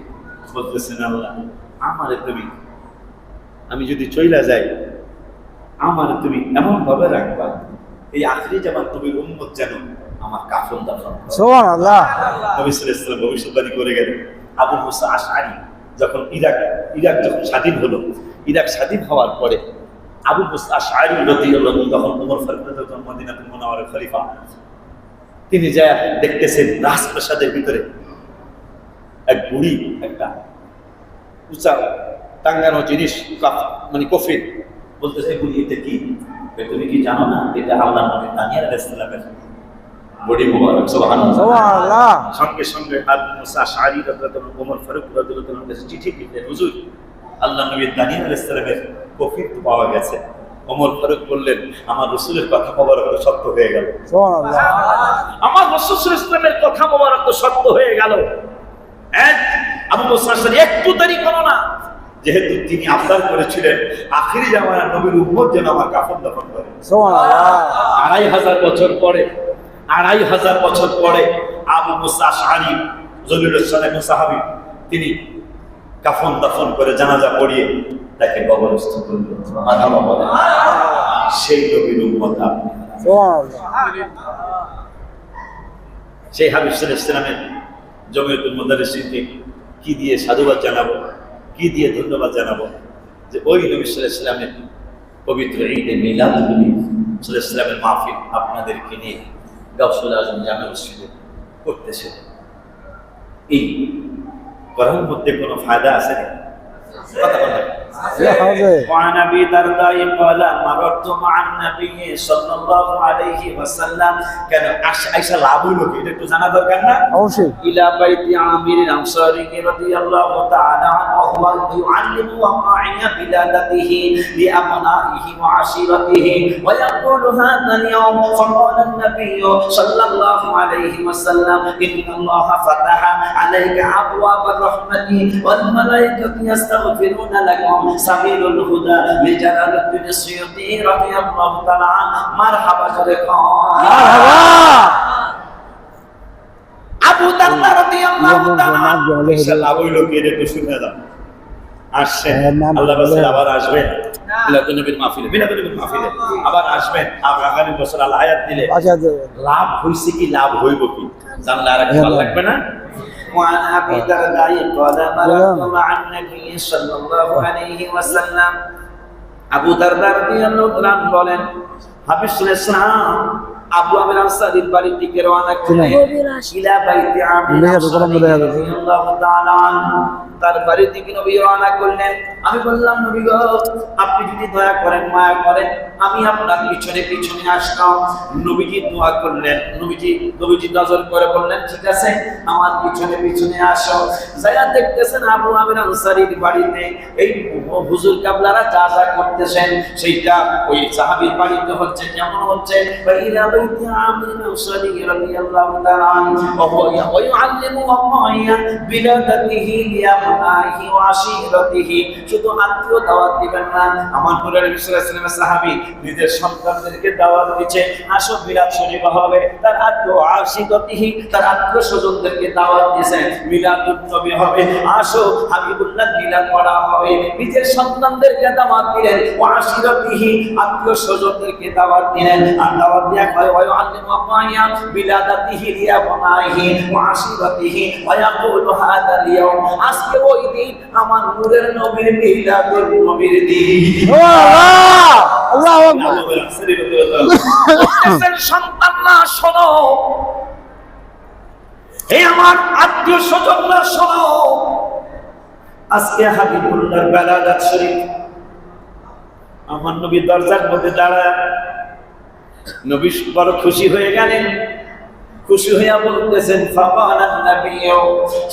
বলতেছেন, আল্লাহ আমারে তুমি, আমি যদি চইলা যাই আমারে তুমি এমন ভাবে রাখবা এই আখিরি জামান নবীর উম্মত যেন আমার কাফন দাফন। সুবহানাল্লাহ। নবী সাল্লাল্লাহু আলাইহি ওয়াসাল্লাম ভবিষ্যৎবাণী করে গেলেন। আবু মুসা আশআরী যখন ইরাক যখন স্বাধীন হলো, ইরাক স্বাধীন হওয়ার পরে আবু মুসা আশআরী রাদিয়াল্লাহু আনহু তখন ওমর ফারুক যখন মদিনাতুল মুনাওয়ারার খলিফা, তিনি যা দেখতেছেন রাজপ্রাসাদের ভিতরে এক বুড়ি একটা উঁচা টাঙ্গানো জিনিস, মানে কফিন, বলতেছে বুড়ি এটা কি? তুমি কি জানো না এটা আল্লাহর নবী দানিয়েল আলাইহিস সালামের বডি মুবারক। সুবহানাল্লাহ। সঙ্গে সঙ্গে আবু মুসা আশআরী রাদিয়াল্লাহু আনহু ওমর ফারুক রাদিয়াল্লাহু আনহু কাছে চিঠি লিখলেন, হুজুর আল্লাহর নবী দানিয়েল আলাইহিস সালামের কফিন তো পাওয়া গেছে। ওমর ফারুক বললেন, আমার রাসূলের কথা মোবারক তো সত্য হয়ে গেল। সুবহানাল্লাহ। আমার রাসূল সাল্লাল্লাহু আলাইহি ওয়াসাল্লামের কথা মোবারক তো সত্য হয়ে গেল। আবু মুসা আশআরী একটু দেরি করো না, যেহেতু তিনি আবদার করেছিলেন আখিরি জামানার নবীর উম্মত যেন আমার কাফন দাফন করে। সুবহানাল্লাহ। 2500 বছর পরে 2500 বছর পরে আবু মুসা আশআরী জলিলুস সালাম সাহাবী তিনি কাফন দাফন করে জানাজা পড়িয়ে তাকে কবরস্থ করলেন। মারহাবা বলেন। সেই নবীর উম্মত আপনি। সেই হাবিব সাল্লাল্লাহু আলাইহি ওয়াসাল্লামের জমিয়তুল মুদাররিসিনকে কি দিয়ে সাধুবাদ জানাবো, কি দিয়ে ধন্যবাদ জানাবো যে ওই নবী সাল্লাল্লাহু আলাইহি ওয়াসাল্লামের পবিত্র ঈদে মিলাদুন নবী সাল্লাল্লাহু আলাইহি ওয়াসাল্লামের মাহফিল আপনাদেরকে নিয়ে গাউসুল আজম জামে মসজিদে করতেছে। এই করার মধ্যে কোনো ফায়দা আছে না? কথা বলেন। وعن ابي الدرداء قال مررت مع النبي صلى الله عليه وسلم كان عائشة লাভ হলো কি এটা একটু জানা দরকার না? অবশ্যই। الى بيت عامر الانصاري رضي الله تعالى عنه وهو يعلم وقائع بلادته لابنائه وعشيرته ويقول هذا اليوم فقال النبي صلى الله عليه وسلم ان الله فتح عليك ابواب الرحمه والملائكه يستغفرون لكم سبيل الهدى لجلال الدين السيوطي رضي الله تعالى عنه مرحبا بكم আবু দারদা রাদিয়াল্লাহু তাআলা ইনশাআল্লাহ ওই লোকের একটু শুনে দাও আসছে আল্লাহ রাসূল আবার আসবেন মিলাদুন নবীর মাহফিলে আবার আসবেন আগামী বছর আল্লাহ আয়াত দিলে লাভ হইছে কি লাভ হইব কি জানলে আর ভালো লাগবে না। وعن ابي الدرداء قال مررت مع النبي صلى الله عليه وسلم আবু দারদা রাদিয়াল্লাহু তাআলা বলেন হাবিব সাল্লাল্লাহু আলাইহি ওয়াসাল্লাম আবু আমির আনসারীর বাড়ি থেকে রওনা করলেন ইলা বাইতি আমির রাদিয়াল্লাহু তাআলা আনহু তার বাড়ি থেকে নবী রওনা করলেন। আমি বললাম নবী গো আপনি যদি দয়া করেন মায়া করেন আমি আপনার পিছনে পিছনে আসতাম। নবীজি দোয়া করলেন, নবীজি নজর করে বললেন ঠিক আছে আমার পিছনে পিছনে আসো। যায়া দেখতেছেন আবু আমির আনসারীর বাড়িতে এই হুজুর কাবলারা যা যা করতেছেন সেইটা ওই সাহাবীর বাড়িতে হচ্ছে যেমন হচ্ছে ইলা বাইতি আমির আনসারী রাদিয়াল্লাহু তাআলা আনহু ওয়া ইউআল্লিমু ওয়াকাইয়া বিলাদাতিহি লিয়াবনাইহি ওয়া আশীরাতিহি। শুধু আত্মীয় দাওয়াত দিবেন না, আমার নবী সাল্লাল্লাহু আলাইহি ওয়াসাল্লামের সাহাবী নিজের সন্তানদেরকে দাওয়াত দিচ্ছে আসো মিলাদ শরীফ হবে। তার আত্মীয় আশীরাতিহি তার আত্মীয় স্বজনদেরকে দাওয়াত দিয়েছেন মিলাদুন নবী হবে, আসো হাবিবুল্লাহ মিলাদ পড়া হবে। নিজের সন্তানদেরকে দাওয়াত দিলেন ওয়া আশীরাতিহি আত্মীয় স্বজনদেরকে দাওয়াত দিলেন। আর দাওয়াত দেয়া হয় ওয়া ইউআল্লিমু ওয়াকাইয়া বিলাদাতিহি লিয়াবনাইহি ওয়া আশীরাতিহি ওয়া ইয়াকুলু হাদা আল-ইয়াওম আজকে ওই দিন আমার নূরের নবীর মিলাদুন নবীর দিন। আল্লাহু আকবার। সন্তানরা শোনো, হে আমার আত্মীয় স্বজনরা শোনো, আজকে হাবিবুল্লাহর বেলাদাত শরীফ আমার নবী দরজার মধ্যে দাঁড়ায়। নবী বড় খুশি হয়ে গেলেন, খুশি হইয়া বলতেছেন ফাকালান নাবিয়্যু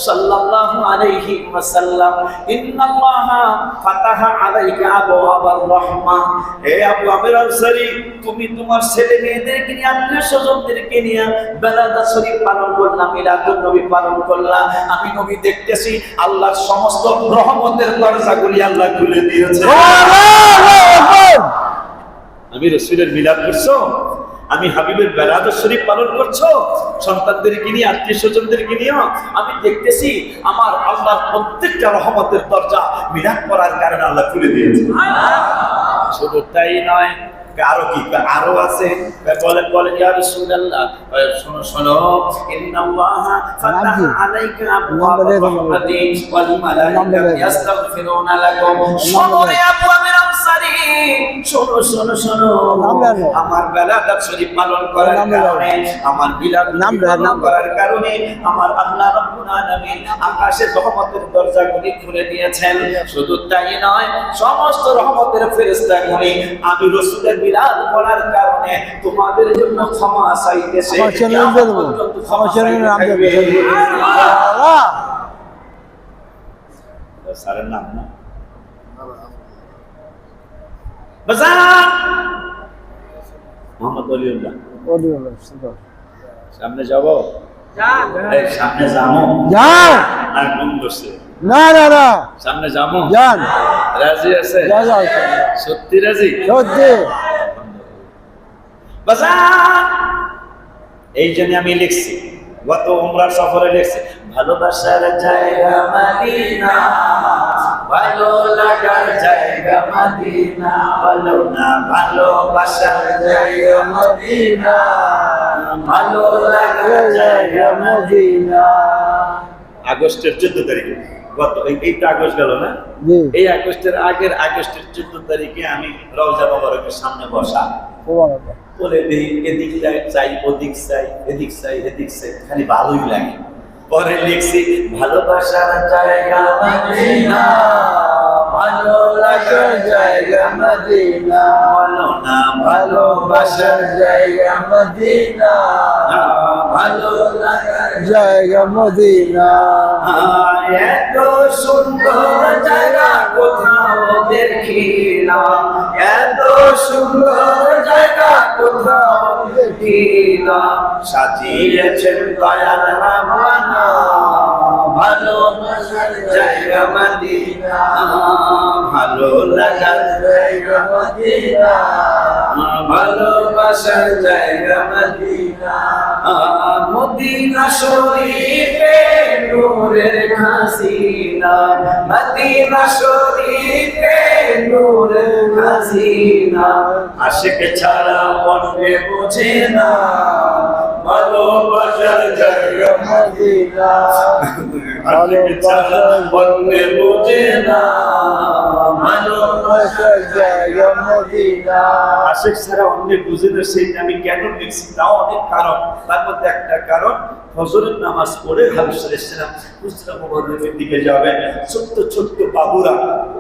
সাল্লাল্লাহু আলাইহি ওয়াসাল্লাম ইন্নাল্লাহা ফাতাহা আলাইকা আবওয়াবার রাহমা। হে আবু আমির আনসারী তুমি তোমার ছেলে মেয়েদেরকে নিয়ে আত্মীয় স্বজনদেরকে নিয়ে বেলাদাত শরীফ পালন করলা, মিলাদুন নবী পালন করলা। আমি নবী দেখতেছি আল্লাহর সমস্ত রহমতের দরজাগুলি আল্লাহ খুলে দিয়েছে। আমি রাসূলের মিলাদ করছো, আমি হাবিবের বেলাদাত শরীফ পালন করছো, সন্তানদেরকে নিয়ে আত্মীয় স্বজনদেরকে নিয়ে আমি দেখতেছি আমার আল্লাহর প্রত্যেকটা রহমতের দরজা মিলাদ করার কারণে আল্লাহ খুলে দিয়েছে। শুধু তাই নয় আরো কি আরো আছে বলেন বলেন ইয়া রাসূলুল্লাহ শোনো শোনো ইন্নাল্লাহা ফাতাহা আলাইকা আবওয়াবার রাহমাতি ওয়াল মালাইকাতু ইস্তাগফিরুনা লাকুম। শোনো রে আবু আমির আনসারী শোনো শোনো শোনো আমার বেলাদাত শরীফ পালন করার কারণে আমার মিলাদ পালন করার কারণে আমার আল্লাহ রাব্বুল আলামিন আকাশের রহমতের দরজাগুলি খুলে দিয়েছেন। শুধু তাই নয় সমস্ত রহমতের ফেরেশতাগুলি আমি রাসূলের মিলাদ পড়ার কারণে তোমাদের জন্য ক্ষমা চাইতেছে। সারের নাম না বাজার মোহাম্মদ ওলিউল্লাহ সামনে যাব সামনে যাবো আর ঘুম ধরছে না না না সামনে যাবো যান রাজি আছে সত্যি রাজি সত্যি বাজার এই জন্য আমি লিখছি, গত উমরার সফরে লিখছি, ভালোবাসার জায়গা মদিনা, ভালো লাগার জায়গা মদিনা, বলো না ভালোবাসার জায়গা মদিনা, ভালো লাগার জায়গা মদিনা। আগস্টের 14 তারিখে, গত এইটা আগস্ট গেল না, জি। এই আগস্টের আগের আগস্টের 14 তারিখে আমি রওজা মোবারকের সামনে বসা, সুবহানাল্লাহ। বলে দিই এদিক চাই ওদিক চাই এদিক চাই এদিক চাই, খালি ভালোই লাগে। পরে লিখছি ভালোবাসার জায়গা মদিনা, ভালো লাগার জায়গা মদিনা, বলো না ভালোবাসার জায়গা মদিনা, ভালো লাগার জায়গা মদিনা। এত সুন্দর জায়গা কোথাও দেখি না, এত সুন্দর জায়গা কোথাও দেখি না, সাজিয়েছেন দয়াল রাব্বানা, ভালোবাসার জায়গা মদিনা, ভালো লাগার জায়গা মদিনা, ভালোবাসার জায়গা মদিনা। মদিনা শরীফে নূরের হাসিনা, মদিনা শরীফে নূরের হাসিনা, আশিক ছাড়া মনকে বোঝে না, ভালোবাসার জায়গা মদিনা, আশিক ছাড়া মনকে বোঝে না, ভালোবাসার জায়গা মদিনা। আশিক ছাড়া অন্যে বুঝে না, সেইটা আমি কেন লিখছি তাও অনেক কারণ। তার মধ্যে একটা কারণ, ফজরের নামাজ পড়ে হাবিব সাল্লাল্লাহু আলাইহি ওয়াসাল্লাম হুজরা মুবাররকের দিকে যাবেন, ছোট্ট ছোট্ট বাবুরা,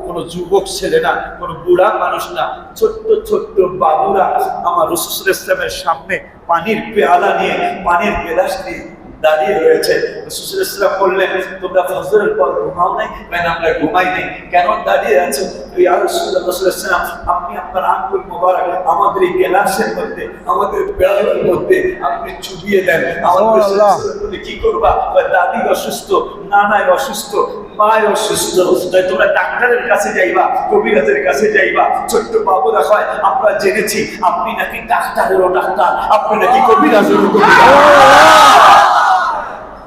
কোনো যুবক ছেলে না, কোনো বুড়া মানুষ না, ছোট্ট ছোট্ট বাবুরা আমার রাসূল সাল্লাল্লাহু আলাইহি ওয়াসাল্লামের সামনে পানির পেয়ালা নিয়ে, পানির গেলাস নিয়ে দাঁড়িয়ে রয়েছে। রাসূল সাল্লাল্লাহু আলাইহি ওয়াসাল্লাম বললেন, তোমরা ফজরের পর ঘুমাও নাই? কেন আমরা ঘুমাই নাই, কেন দাঁড়িয়ে আছো? ইয়া রাসূলুল্লাহ সাল্লাল্লাহু আলাইহি ওয়াসাল্লাম, আপনি আপনার আঙ্গুল মোবারক আমাদের এই গেলাসের মধ্যে, আমাদের পেয়ালার মধ্যে আপনি চুবিয়ে দেন। আমাদের কি করবা? দাদি অসুস্থ, নানাই অসুস্থ, মায় অসুস্থ, তাই তোমরা ডাক্তারের কাছে যাইবা, কবিরাজের কাছে যাইবা। ছোট্ট বাবুরা হয়, আমরা জেনেছি আপনি নাকি ডাক্তারেরও ডাক্তার, আপনি নাকি কবিরাজেরও কবিরাজ।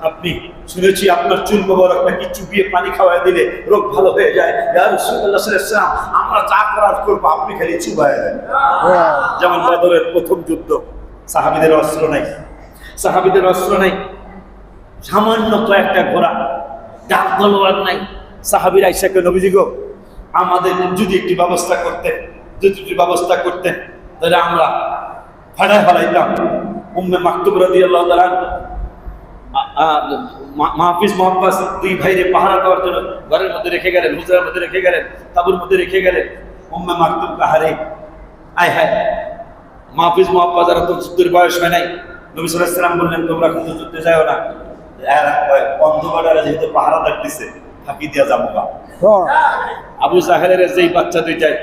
আপনি শুনেছি আপনার চুল মোবারক নাকি চুপিয়ে পানি খাওয়াই দিলে রোগ ভালো হয়ে যায়। ইয়া রাসূলুল্লাহ সাল্লাল্লাহু আলাইহি ওয়াসাল্লাম, আমরা যা করার করব, আপনি খালি চুবায় দেন। যেমন বদরের প্রথম যুদ্ধ, সাহাবীদের অস্ত্র নাই, সাহাবীদের অস্ত্র নাই, সামান্য কয়েকটা ঘোড়া, ডাক তলোয়ার নাই। সাহাবীরা ইসাকে নবীজি গো, আমাদের যদি একটি ব্যবস্থা করতেন, তাহলে আমরা ফাড়ায় ফেলাইতাম। উম্মে মাকতুম রাদিয়াল্লাহু তাআলা মাহফিজ মোহাম্মদ দুই ভাইরে পাহারা দেওয়ার জন্য ঘরের মধ্যে রেখে গেলেন, হুজরার মধ্যে রেখে গেলেন, তাবুর মধ্যে রেখে গেলেন। উম্মে মাকতুম কাহারে আয় হায়, মাহফিজ মোহাম্মদ আর তো যুদ্ধের বয়স হয় নাই। নবী সাল্লাল্লাহু আলাইহি ওয়াসাল্লাম বললেন, তোমরা কিন্তু যুদ্ধে যাও না, অন্ধকারে যেহেতু পাহারা ডাকতেছে, ফাঁকি দিয়া যাবো বা। আবু জাহেলের যেই বাচ্চা দুইটাই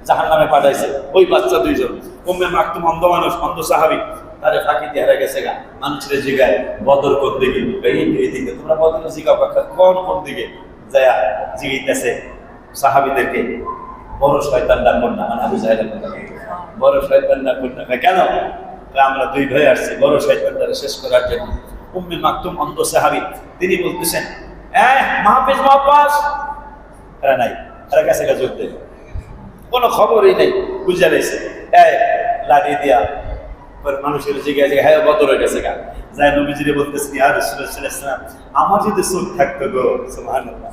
জাহান্নামে পাঠাইছে, ওই বাচ্চা দুইজন, উম্মে মাকতুম অন্ধ মানুষ, অন্ধ সাহাবী, তারে ফাঁকি দিয়ে হারা গেছে গা। মানুষের জিগায় বদর কোন দিকে, এইদিকে। তোমরা বদরের জিগাও কোন দিকে যায় জিগাইতেছে সাহাবীদেরকে, বড় শয়তান ডাকুন না, মানে আবু জাহেলের কথা, বড় শয়তান ডাকুন না। কেন? আমরা দুই ভাই আসছি বড় শয়তানটারে শেষ করার জন্য। উম্মে মাকতুম অন্ধ সাহাবী, তিনি বলতেছেন, মাহফিজ মোহাম্মদ এরা নাই, এরা গেছে গা যুদ্ধে, কোনো খবরই নেই, বুঝা লাইছে। লাগিয়ে দিয়া মানুষের জিজ্ঞাসা, হ্যাঁ বদর হয়ে গেছে গা। যাই নবীজিরে বলতেছেন, ইয়া রাসূলুল্লাহ সাল্লাল্লাহু আলাইহি ওয়াসাল্লাম, আমার যদি চোখ থাকতো গো, সুবহানাল্লাহ,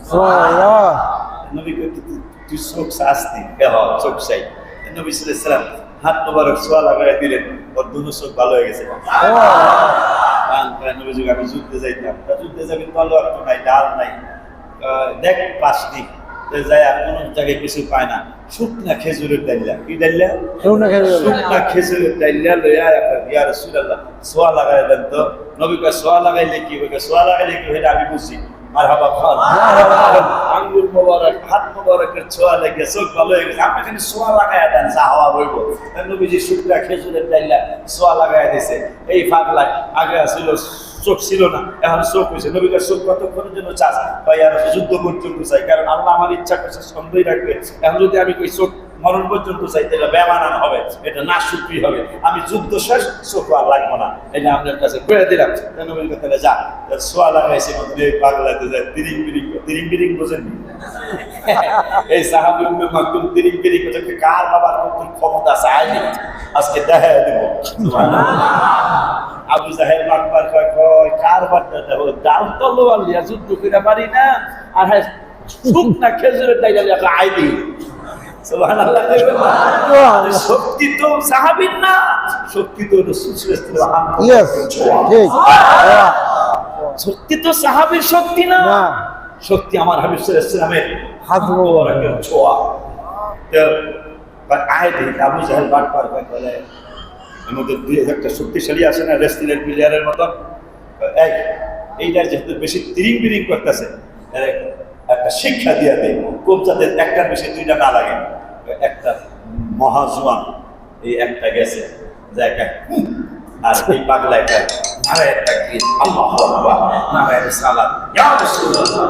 নবী কইতে তুই চোখ শাস্তি, চোখ চাই। নবী সাল্লাল্লাহু আলাইহি ওয়াসাল্লাম হাত মোবারক ছোঁয়া লাগাই দিলেন, ওর দুনো চোখ ভালো হয়ে গেছে। নবীজি, আমি যুদ্ধে যাইতাম, যুদ্ধে যাবি, তলোয়ার তো নাই, ডাল নাই, দেখ পাশ নেই, যায় কোন জায়গায় কিছু পায় না, শুকনা খেজুরের ডাইলা, কি ডাইলা? শুকনা খেজুরের ডাইলা লইয়া ইয়া রাসূলুল্লাহ সোয়া লাগাই দেন তো। নবী কয়, সোয়া লাগাইলে কি হবে? সোয়া লাগাইলে কি এটা আমি বুঝি, মারহাবা খান। আঙ্গুল মোবারক, হাত মোবারকের ছোঁয়া লেগে চোখ ভালো হয়ে গেছে, আপনি খালি সোয়া লাগাইয়া দেন, যা হওয়া বইব। নবীজি শুকনা খেজুরের ডাইলা সোয়া লাগাইয়া দিছে। এই পাগলায় আগে ছিল চোখ ছিল না, এখন চোখ হয়েছে। নবীকার চোখ কতক্ষণের জন্য চাষ হয়, আর যুদ্ধ পর্যন্ত চাই, কারণ আল্লাহ আমার ইচ্ছা করছে সন্দেহ রাখবে। এখন যদি আমি কই চোখ মরণ পর্যন্ত চাইতে বেমানান হবে, এটা না শুক্রি হবে। আমি যুদ্ধ শেষ, চোখ আর লাগবো না, এটা আপনার কাছে করে দিলাম। নবীর কথা যা সোয়া লাগাইছে পাগলাতে যায় তিরিং বিরিং বোঝেননি? এই সাহাবী উম্মে মাকতুম তিরিং বিরিং বোঝে কার বাবার কত ক্ষমতা চাই আজকে দেখা দিব। আবু জাহেল মাকবার কয় কার বাচ্চা দেখো ডাল তলোয়ার লিয়া যুদ্ধ করে পারি না, আর হ্যাঁ শুকনা খেজুরের ডাইলা লিয়া আই দিই। সুবহানাল্লাহ। শক্তি তো সাহাবীর না, শক্তি তো রাসূল সাল্লাল্লাহু আলাইহি ইয়েস ঠিক শক্তি তো সাহাবীর শক্তি না, শক্তি আমার হাবিব সাল্লাল্লাহু আলাইহি ওয়াসাল্লামের হাত মোবারকের ছোঁয়া। তো আয় দিই আবু জাহেল বাটপার কয় বলে আমাদের দুই একটা শক্তিশালী আছে না রেসলিং প্লেয়ারের মতন, এইটার যেহেতু বেশি তিরিং বিরিং করতেছে একটা শিক্ষা দিয়ে দেয়, খুব যাতে একটার বেশি দুইটা না লাগে। একটা মহাজওয়ান এই একটা গেছে জায়গায়, আর এই পাগলা একটা নারে একটা কি আল্লাহু আকবার নারে সালাত ইয়া রাসূলুল্লাহ,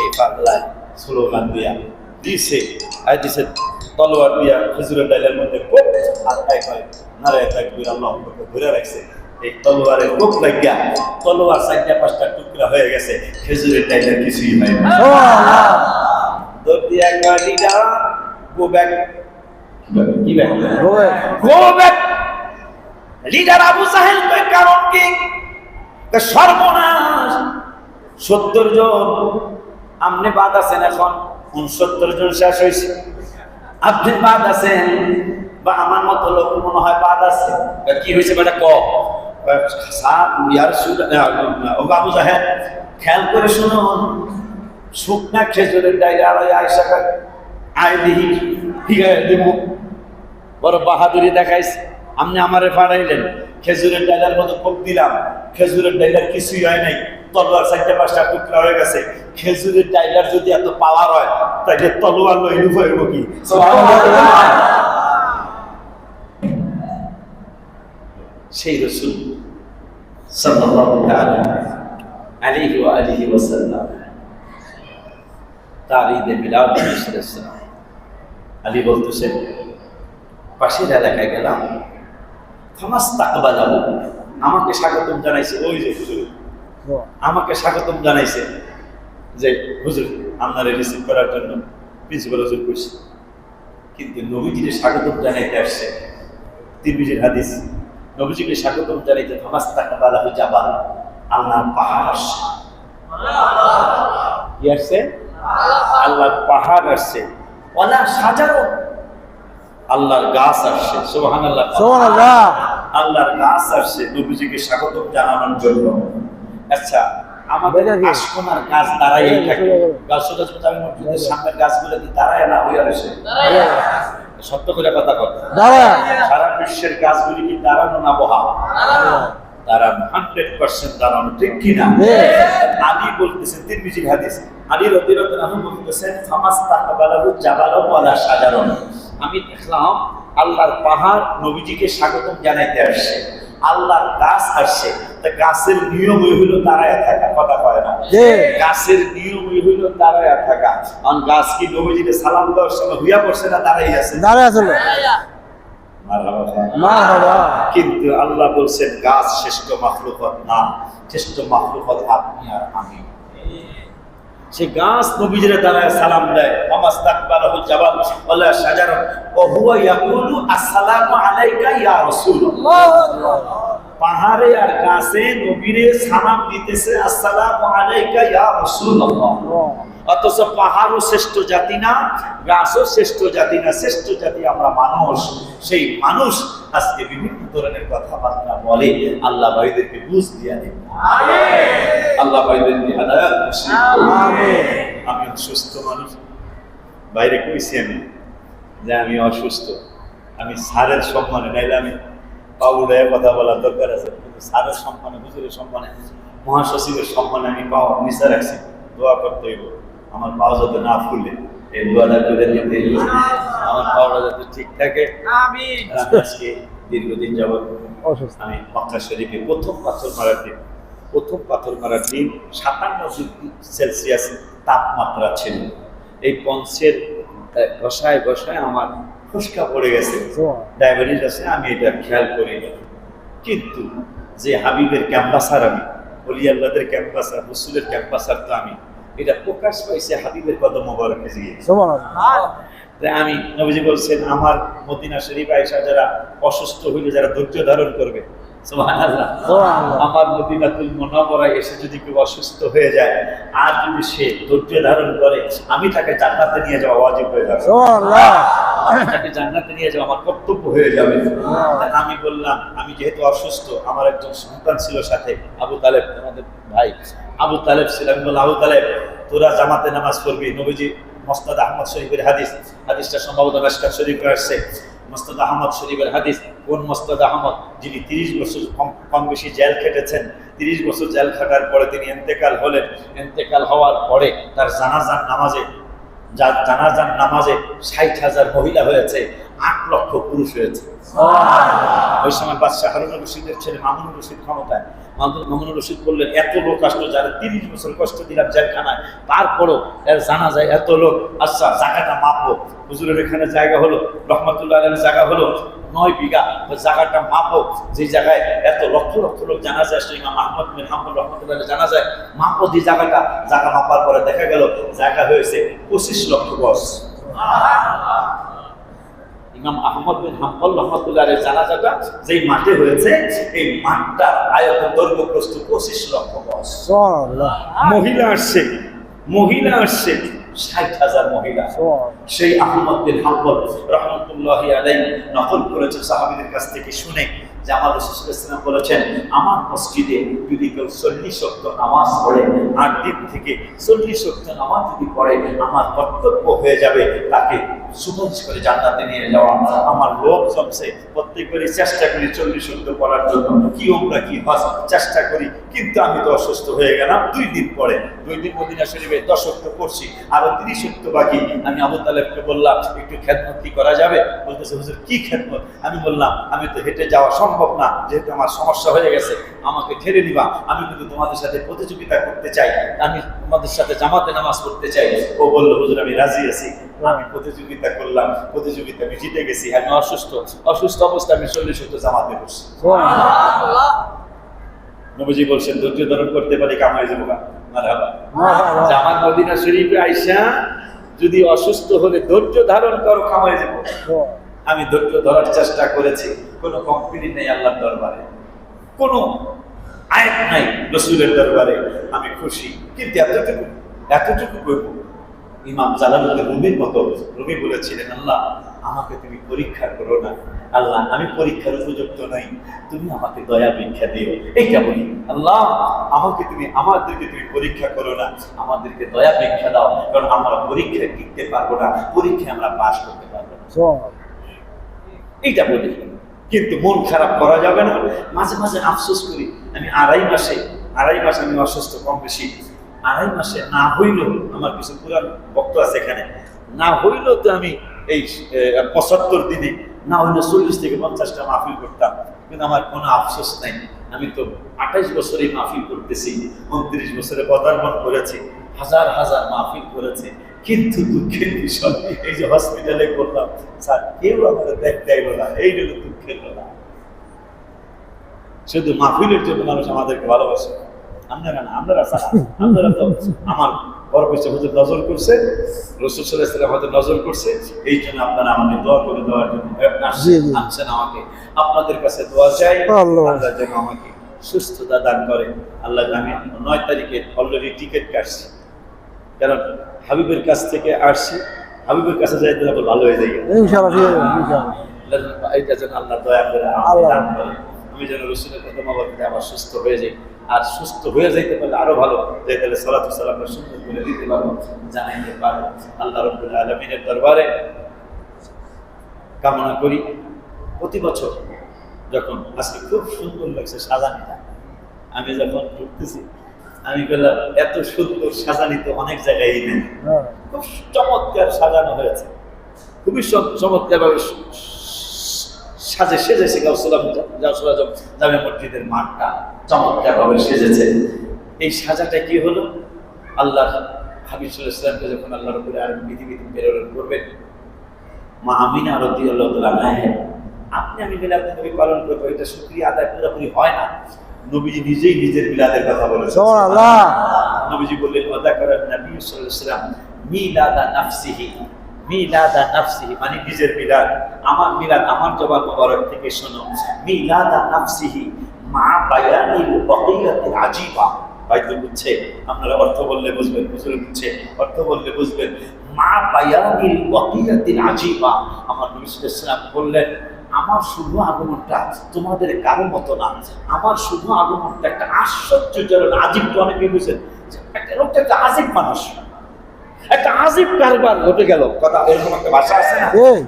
এই পাগলা স্লোগান দিয়া দিছে আর দিছে তলোয়ার দিয়া খেজুরের ডালের মধ্যে কোপ, আর তাই কয় নারে তাকবীর আল্লাহু আকবার ঘুরে রাখছে। এই তলোয়ারের কোপ লাগিয়া তলোয়ার 4-5টা টুকরা হয়ে গেছে, খেজুরের ডালের কিছুই হয় না। দৌড় দিয়া গাড়িটা গো ব্যাক, কি back go back. Leader Abu জাহেল কয় কারণ কি? সর্বনাশ, 70 জন আপনি বাদ আছেন, এখন 69 জন শেষ হয়েছে, আপনি বাদ আছেন বা আমার মতো লোক মনে হয় বাদ আছে। কি হয়েছে বেটা ক আবু জাহেল খেয়াল করে শুনুন, শুকনা খেজুরের ডাইলে আয়সা আয় দিহি দিব, বড় বাহাদুরি দেখাইছে। আপনি আমারে পাঠাইলেন, খেজুরের ডাইলার মতো কোপ দিলাম, খেজুরের ডাইলার কিছুই হয় নাই, তলোয়ার 4-5টা টুকরা হয়ে গেছে। খেজুরের ডাইলার যদি এত পাওয়ার হয় তাহলে তলোয়ার লইলু হইব কি? সেই রাসূল সাল্লাল্লাহু আলাইহি ওয়া আলিহি ওয়াসাল্লাম তার ঈদে মিলাদ সাল্লাল্লাহু আলী বলতেছেন, পাশের এলাকায় গেলাম, ফামাস্তাকবালাহু, আমাকে স্বাগতম জানাইছে। ওই যে হুজুর আমাকে স্বাগতম জানাইছে যে হুজুর আপনারে রিসিভ করার জন্য প্রিন্সিপাল হুজুর কইছে, কিন্তু নবীজিকে স্বাগতম জানাইতে আসছে। তিরমিজির হাদিস, নবীজিকে স্বাগতম জানাইতে ফামাস্তাকবালাহু জাবাল, আল্লাহর পাহাড় আসছে। কি আসছে? আল্লাহর পাহাড় আসছে। ওলা সাজারো, আল্লাহর গাছ আসছে। সুবহানাল্লাহ, সুবহানাল্লাহ। আল্লাহর গাছ আসছে নবীজিকে স্বাগতম জানানোর জন্য। আচ্ছা, আমাদের আশকোনার গাছ দাঁড়াই থাকে, গাছটা আমি মসজিদের সামনের গাছগুলো কি দাঁড়ায় না হয়ে আসে? সত্য করে কথা বল, সারা বিশ্বের গাছগুলি কি দাঁড়ানো না বহা? দাঁড়ানো, 100% দাঁড়ানো, ঠিক কিনা? আলী বলতেছেন, তিরমিজির হাদিস, আলী রাদিয়াল্লাহু আনহু বলতেছেন, ফামাস্তাকবালাহু জাবালু ওয়ালা শাজারুন, আমি দেখলাম আল্লাহর পাহাড় নবীজিকে স্বাগতম জানাইতে আসছে, আল্লাহর গাছ আসছে। তা গাছের নিয়মই হইল দাঁড়ায় থাকা, কথা কয় না? গাছের নিয়মই হইল দাঁড়ায় থাকা। কারণ গাছ কি নবীজিকে সালাম দেওয়ার সময় হুইয়া পড়ছে না দাঁড়াই আছে? দাঁড়ায় আছে। কিন্তু আল্লাহ বলছেন গাছ শ্রেষ্ঠ মাখলুকাত না, শ্রেষ্ঠ মাখলুকাত আপনি আর আমি। সে গাছ নবীজির দাঁড়ায় সালাম দেয়, ফামাস্তাকবালাহু জাবাল ওয়ালা শাজারুন ওয়া হুয়া ইয়াকুলু আসসালামু আলাইকা ইয়া রাসূলুল্লাহ। পাহাড়ে আর গাছে নবীরে সালাম দিতেছে, আসসালামু আলাইকা ইয়া রাসূলুল্লাহ। অথচ পাহাড়ও শ্রেষ্ঠ জাতি না, গাছও শ্রেষ্ঠ জাতি না, শ্রেষ্ঠ জাতি আমরা মানুষ। সেই মানুষ আজকে বিভিন্ন ধরনের কথাবার্তা বলে, আল্লাহ ভাইদেরকে বুঝ দিয়া দেন, আল্লাহ ভাইদেরকে হেদায়েত নসিব করুন। আমি অসুস্থ মানুষ, বাইরে কইছি আমি যে আমি অসুস্থ, আমি স্যারের সম্মানে, নাইলে আমি পাউডায় কথা বলার দরকার আছে, কিন্তু স্যারের সম্মানে, হুজুরের সম্মানে, মহাসচিবের সম্মানে আমি পাও নিচে রাখছি। দোয়া করতে হইব আমার পাও যাতে না ফুলে, এই দোয়াটা করে দিতে হইব আমার পাওটা যাতে ঠিক থাকে। আজকে দীর্ঘদিন যাবৎ আমি মক্কা শরীফে প্রথম পাথর মারার দিন 57 ডিগ্রি সেলসিয়াস তাপমাত্রা ছিল। এই পঞ্চের ঘষায় আমার ফুসকা পড়ে গেছে, সুবহানাল্লাহ। ডায়াবেটিস আছে, আমি এটা খেয়াল করি না। কিন্তু যে হাবিবের ক্যাম্পাসার, আমি ওলি আল্লাহদের ক্যাম্পাসার, রসুলের ক্যাম্পাসার, তো আমি এটা প্রকাশ পাইছে হাবিবের কদম মোবারকে গিয়ে। সুবহানাল্লাহ। তাই আমি, নবীজি বলছেন, আমার মদিনা শরীফ আয়েশা যারা অসুস্থ হইলে, যারা ধৈর্য ধারণ করবে, সুবহানাল্লাহ, সুবহানাল্লাহ। আমার মদিনাতুল মুনাওয়ারায় এসে যদি কেউ অসুস্থ হয়ে যায় আর যদি সে ধৈর্য ধারণ করে, আমি তাকে জান্নাতে নিয়ে যাওয়া ওয়াজিব হয়ে যাবে। সুবহানাল্লাহ। আমি তাকে জান্নাতে নিয়ে যাওয়া আমার কর্তব্য হয়ে যাবে। তা আমি বললাম, আমি যেহেতু অসুস্থ, আমার একজন সন্তান ছিল সাথে, আবু তালেব, আমাদের ভাই আবু তালেব ছিল। আমি বললাম, আবু তালেব, তোরা জামাতে নামাজ পড়বি। নবীজি মুসনাদ আহমদ শরীফের হাদিস, হাদিসটা সম্ভবত মিশকাত শরীফে আসছে। মুসনাদ আহমদ শরীফের হাদিস, কোন মুসনাদ আহমদ? যিনি 30 বছর কম বেশি জেল খেটেছেন। 30 বছর জেল খাটার পরে তিনি ইন্তেকাল হলেন। ইন্তেকাল হওয়ার পরে তার জানাজার নামাজে 60,000 মহিলা হয়েছে, 8 লক্ষ পুরুষ হয়েছে। ওই সময় বাদশাহ হারুনুর রশিদের ছেলে মামুনুর রশিদ ক্ষমতায়। মামুনুর রশিদ বললেন, এত লোক আসলো, যারা 30 বছর কষ্ট দিলাম জেলখানায়, তারপরও এর জানা যায় এত লোক। আচ্ছা, জায়গাটা মাপো। হুজুরের এখানে জায়গা হলো, রহমতুল্লাহ আলাইহির জায়গা হলো 9 বিঘা। জায়গাটা মাপো, যে জায়গায় এত লক্ষ লক্ষ লোক জানা যায়, সেই ইমাম আহমদ বিন হাম্বল রহমতুল্লাহ আলাইহি জানা যায়। মাপো যে জায়গাটা, জায়গা মাপার পরে দেখা গেল জায়গা হয়েছে 25 লক্ষ গজ। ইমাম আহমদ বিন হাম্বল রহমতুল্লাহ আলাইহির জানাজাটা যেই মাঠে হয়েছে, এই মাঠটার আয়তন দৈর্ঘ্য প্রস্থ 25 লক্ষ গজ। সুবহানাল্লাহ। মহিলা আসছে 60,000 মহিলা। সেই আহমদ বিন হাম্বল রহমতুল্লাহি আলাইহি নকল করেছে সাহাবীদের কাছ থেকে শুনে, যে আমার রাসূল সাল্লাল্লাহু আলাইহি ওয়াসাল্লাম বলেছেন, আমার মসজিদে যদি কেউ 40 ওয়াক্ত নামাজ পড়ে, আর দিন থেকে 40 ওয়াক্ত নামাজ যদি পড়ে, আমার কর্তব্য হয়ে যাবে তাকে সুপারিশ করে জান্নাতে নিয়ে যাওয়া। আমার লোক জমছে, প্রত্যেকবারই চেষ্টা করি 40 ওয়াক্ত পড়ার জন্য, কি উমরা কি হজ চেষ্টা করি, কিন্তু আমি তো অসুস্থ হয়ে গেলাম 2 দিন পরে। 2 দিন মদিনা শরীফে 10 ওয়াক্ত পড়ছি, আরো 30 ওয়াক্ত বাকি। আমি আবু তালেবকে বললাম, একটু খেদমত কি করা যাবে? বলতেছে, হুজুর কি খেদমত? আমি বললাম, আমি তো হেঁটে যাওয়া সম্ভব না, যেহেতু আমার সমস্যা হয়ে গেছে, আমাকে ঠেলে নিবা। আমি কিন্তু তোমাদের সাথে প্রতিযোগিতা করতে চাই, আমি তোমাদের সাথে জামাতে নামাজ পড়তে চাই। ও বললো, হুজুর আমি রাজি আছি। আমি প্রতিযোগিতা করলাম, প্রতিযোগিতা আমি জিতে গেছি। আমি অসুস্থ অবস্থা আমি 40 ওয়াক্ত জামাতে পড়ছি। নবীজি বলছেন, ধৈর্য ধারণ করতে পারি কামাই যাবো। মারহাবা। জামাত মদিনা শরীফে আইসা যদি অসুস্থ হলে ধৈর্য ধারণ করো, কামাই যাবো। আমি ধৈর্য ধরার চেষ্টা করেছি, কোনো কমপ্লেইন নেই আল্লাহর দরবারে, কোনো আয়াত নাই রাসূলের দরবারে। আমি খুশি, কিন্তু এতটুকু করব। ইমাম জালালউদ্দিন রুমির মতো, রুমি বলেছিলেন, আল্লাহ আমাকে তুমি পরীক্ষা করো না, আল্লাহ আমি পরীক্ষার উপযুক্ত নই, তুমি আমাকে দয়া ভিক্ষা দিও। এইটা বলি, আল্লাহ আমাদেরকে তুমি পরীক্ষা করো না, আমাদেরকে দয়া ভিক্ষা দাও, কারণ আমরা পরীক্ষায় টিকতে পারবো না, পরীক্ষায় আমরা পাস করতে পারবো না। এইটা বলি, কিন্তু মন খারাপ করা যাবে না। মাঝে মাঝে আফসোস করি, আমি আড়াই মাস আমি অসুস্থ, কম বেশি 2.5 মাসে না হইলেও, আমার কিছু পুরান বক্ত আছে এখানে, না হইলেও তো আমি এই 75 দিনে না হইলে 40 থেকে 50টা মাহফিল করতাম, কিন্তু আমার কোনো আফসোস নাই। আমি তো 28 বছরে মাহফিল করতেছি, 29 বছরে পদার্পণ করেছি, হাজার হাজার মাহফিল করেছি, কিন্তু দুঃখের বিষয় এই যে হসপিটালে করলাম, স্যার কেউ আমাদের দেখতে আইলো না, এই জন্য দুঃখের কথা। শুধু মাহফিলের জন্য মানুষ আমাদেরকে ভালোবাসে, আপনারা তো আমার বড় কিছু হুজুর নজর করছে, রাসূল সাল্লাল্লাহু আলাইহি ওয়াসাল্লাম আমাদের নজর করছে, এই জন্য আপনারা আমাদের দোয়া করে দেওয়ার জন্য আসছেন আমাকে। আপনাদের কাছে দোয়া চাই, আল্লাহ যেন আমাকে সুস্থতা দান করে। আল্লাহ, আমি 9 তারিখে অলরেডি টিকিট কাটছি, কারণ হাবিবের কাছ থেকে আসছি, হাবিবের কাছে যাইতে হবে, ভালো হয়ে যাই ইনশাআল্লাহ। এটা যেন আল্লাহ দয়া করে আমাকে দান করে, আমি যেন রাসূলের কথা মোবারকে আবার সুস্থ হয়ে যাই। আর সুস্থ হয়ে যাইতে পারলে আরো ভালো, যে তাহলে সালাতু সালামটা সুন্দর করে দিতে পারবো, জানাইতে পারবো। আল্লাহ রাব্বুল আলামিনের দরবারে কামনা করি, প্রতি বছর যখন আজকে খুব সুন্দর লাগছে সাজানিটা, আমি যখন ঢুকতেছি আমি বললাম, এত সুন্দর সাজানি তো অনেক জায়গায় নেই, খুব চমৎকার সাজানো হয়েছে, খুবই চমৎকার ভাবে সেজেছে জামে মসজিদের মাঠটা চমৎকার ভাবে সেজেছে। এই সাজাটা কি হলো, আল্লাহ হাবিব সাল্লাল্লাহু আলাইহি ওয়াসাল্লামকে যখন আল্লাহ রাব্বুল আলামিন পৃথিবীতে প্রেরণ করবেন, মা আমিনা রাদিয়াল্লাহু তাআলা আনহা, আপনি আমি মিলাদুন নবী পালন করবো, এটা শুকরিয়া আদায় পুরোপুরি হয় না। নবীজি নিজেই নিজের মিলাদের কথা বলেছেন। সুবহানাল্লাহ। নবীজি বললেন ওয়াদাকারা নবী সাল্লাল্লাহু আলাইহি ওয়াসাল্লাম মিলাদা নাফসিহি, মিলাদা নাফসিহি মানে নিজের মিলাদ। আমার মিলাদ আমার জবান মোবারক থেকে শোনো, মিলাদা নাফসিহি মা বায়ানিল বাকিয়াতিল আজিবা। হয়তো বুঝছে, আপনারা অর্থ বললে বুঝবেন, বুঝলে বুঝছে, অর্থ বললে বুঝবেন। মা বায়ানিল বাকিয়াতিল আজিবা, আমার নবী সাল্লাল্লাহু আলাইহি ওয়াসাল্লাম বললেন আমার শুভ আগমনটা তোমাদের কারো মতো না, আমার শুভ আগমনটা একটা আশ্চর্যজনক, আজীব। তো অনেকে বুঝেন একটা লোকটা একটা আজীব মানুষ, একটা আজীব কারবার ঘটে গেল, কথা এরকম একটা ভাষা আছে না।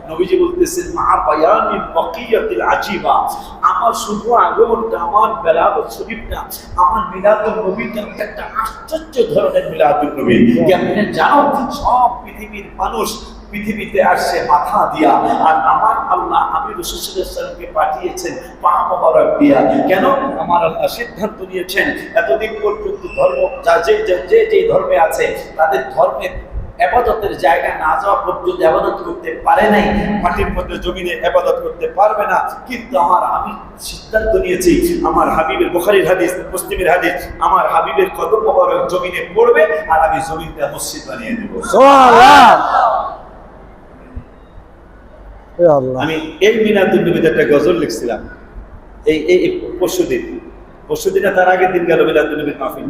নবীজি বলতেছেন মা বায়ানিল বাকিয়াতিল আজিবা, আমার শুভ আগমনটা, আমার বেলাদুল শরীফটা, আমার মিলাদুল নবীটা একটা আশ্চর্য ধরনের মিলাদুল নবী। কেমনে জানো, সব পৃথিবীর মানুষ পৃথিবীতে আসছে মাথা দিয়া, আর আমার আল্লাহ আমি রাসূল সাল্লাল্লাহু আলাইহি ওয়াসাল্লামকে পাঠিয়েছেন পা মোবারক দিয়া। কেন? আমার আল্লাহ সিদ্ধান্ত নিয়েছেন এতদিন পর্যন্ত ধর্ম যে ধর্মে আছে তাদের ধর্মের ইবাদতের জায়গা না যাওয়া পর্যন্ত ইবাদত করতে পারে নাই, মাটির মধ্যে জমিনে ইবাদত করতে পারবে না। কিন্তু আমি সিদ্ধান্ত নিয়েছি আমার হাবিবের, বুখারীর হাদিস, মুসলিমের হাদিস, আমার হাবিবের কদম মোবারক জমিনে পড়বে আর আমি জমিনটা মসজিদ বানিয়ে দেব। সুবহানাল্লাহ। আমি এই মিলাদুন নবীতে একটা গজল লিখছিলাম এই পরশুদিন তার আগের দিন গেল মিলাদুন নবীর মাহফিল,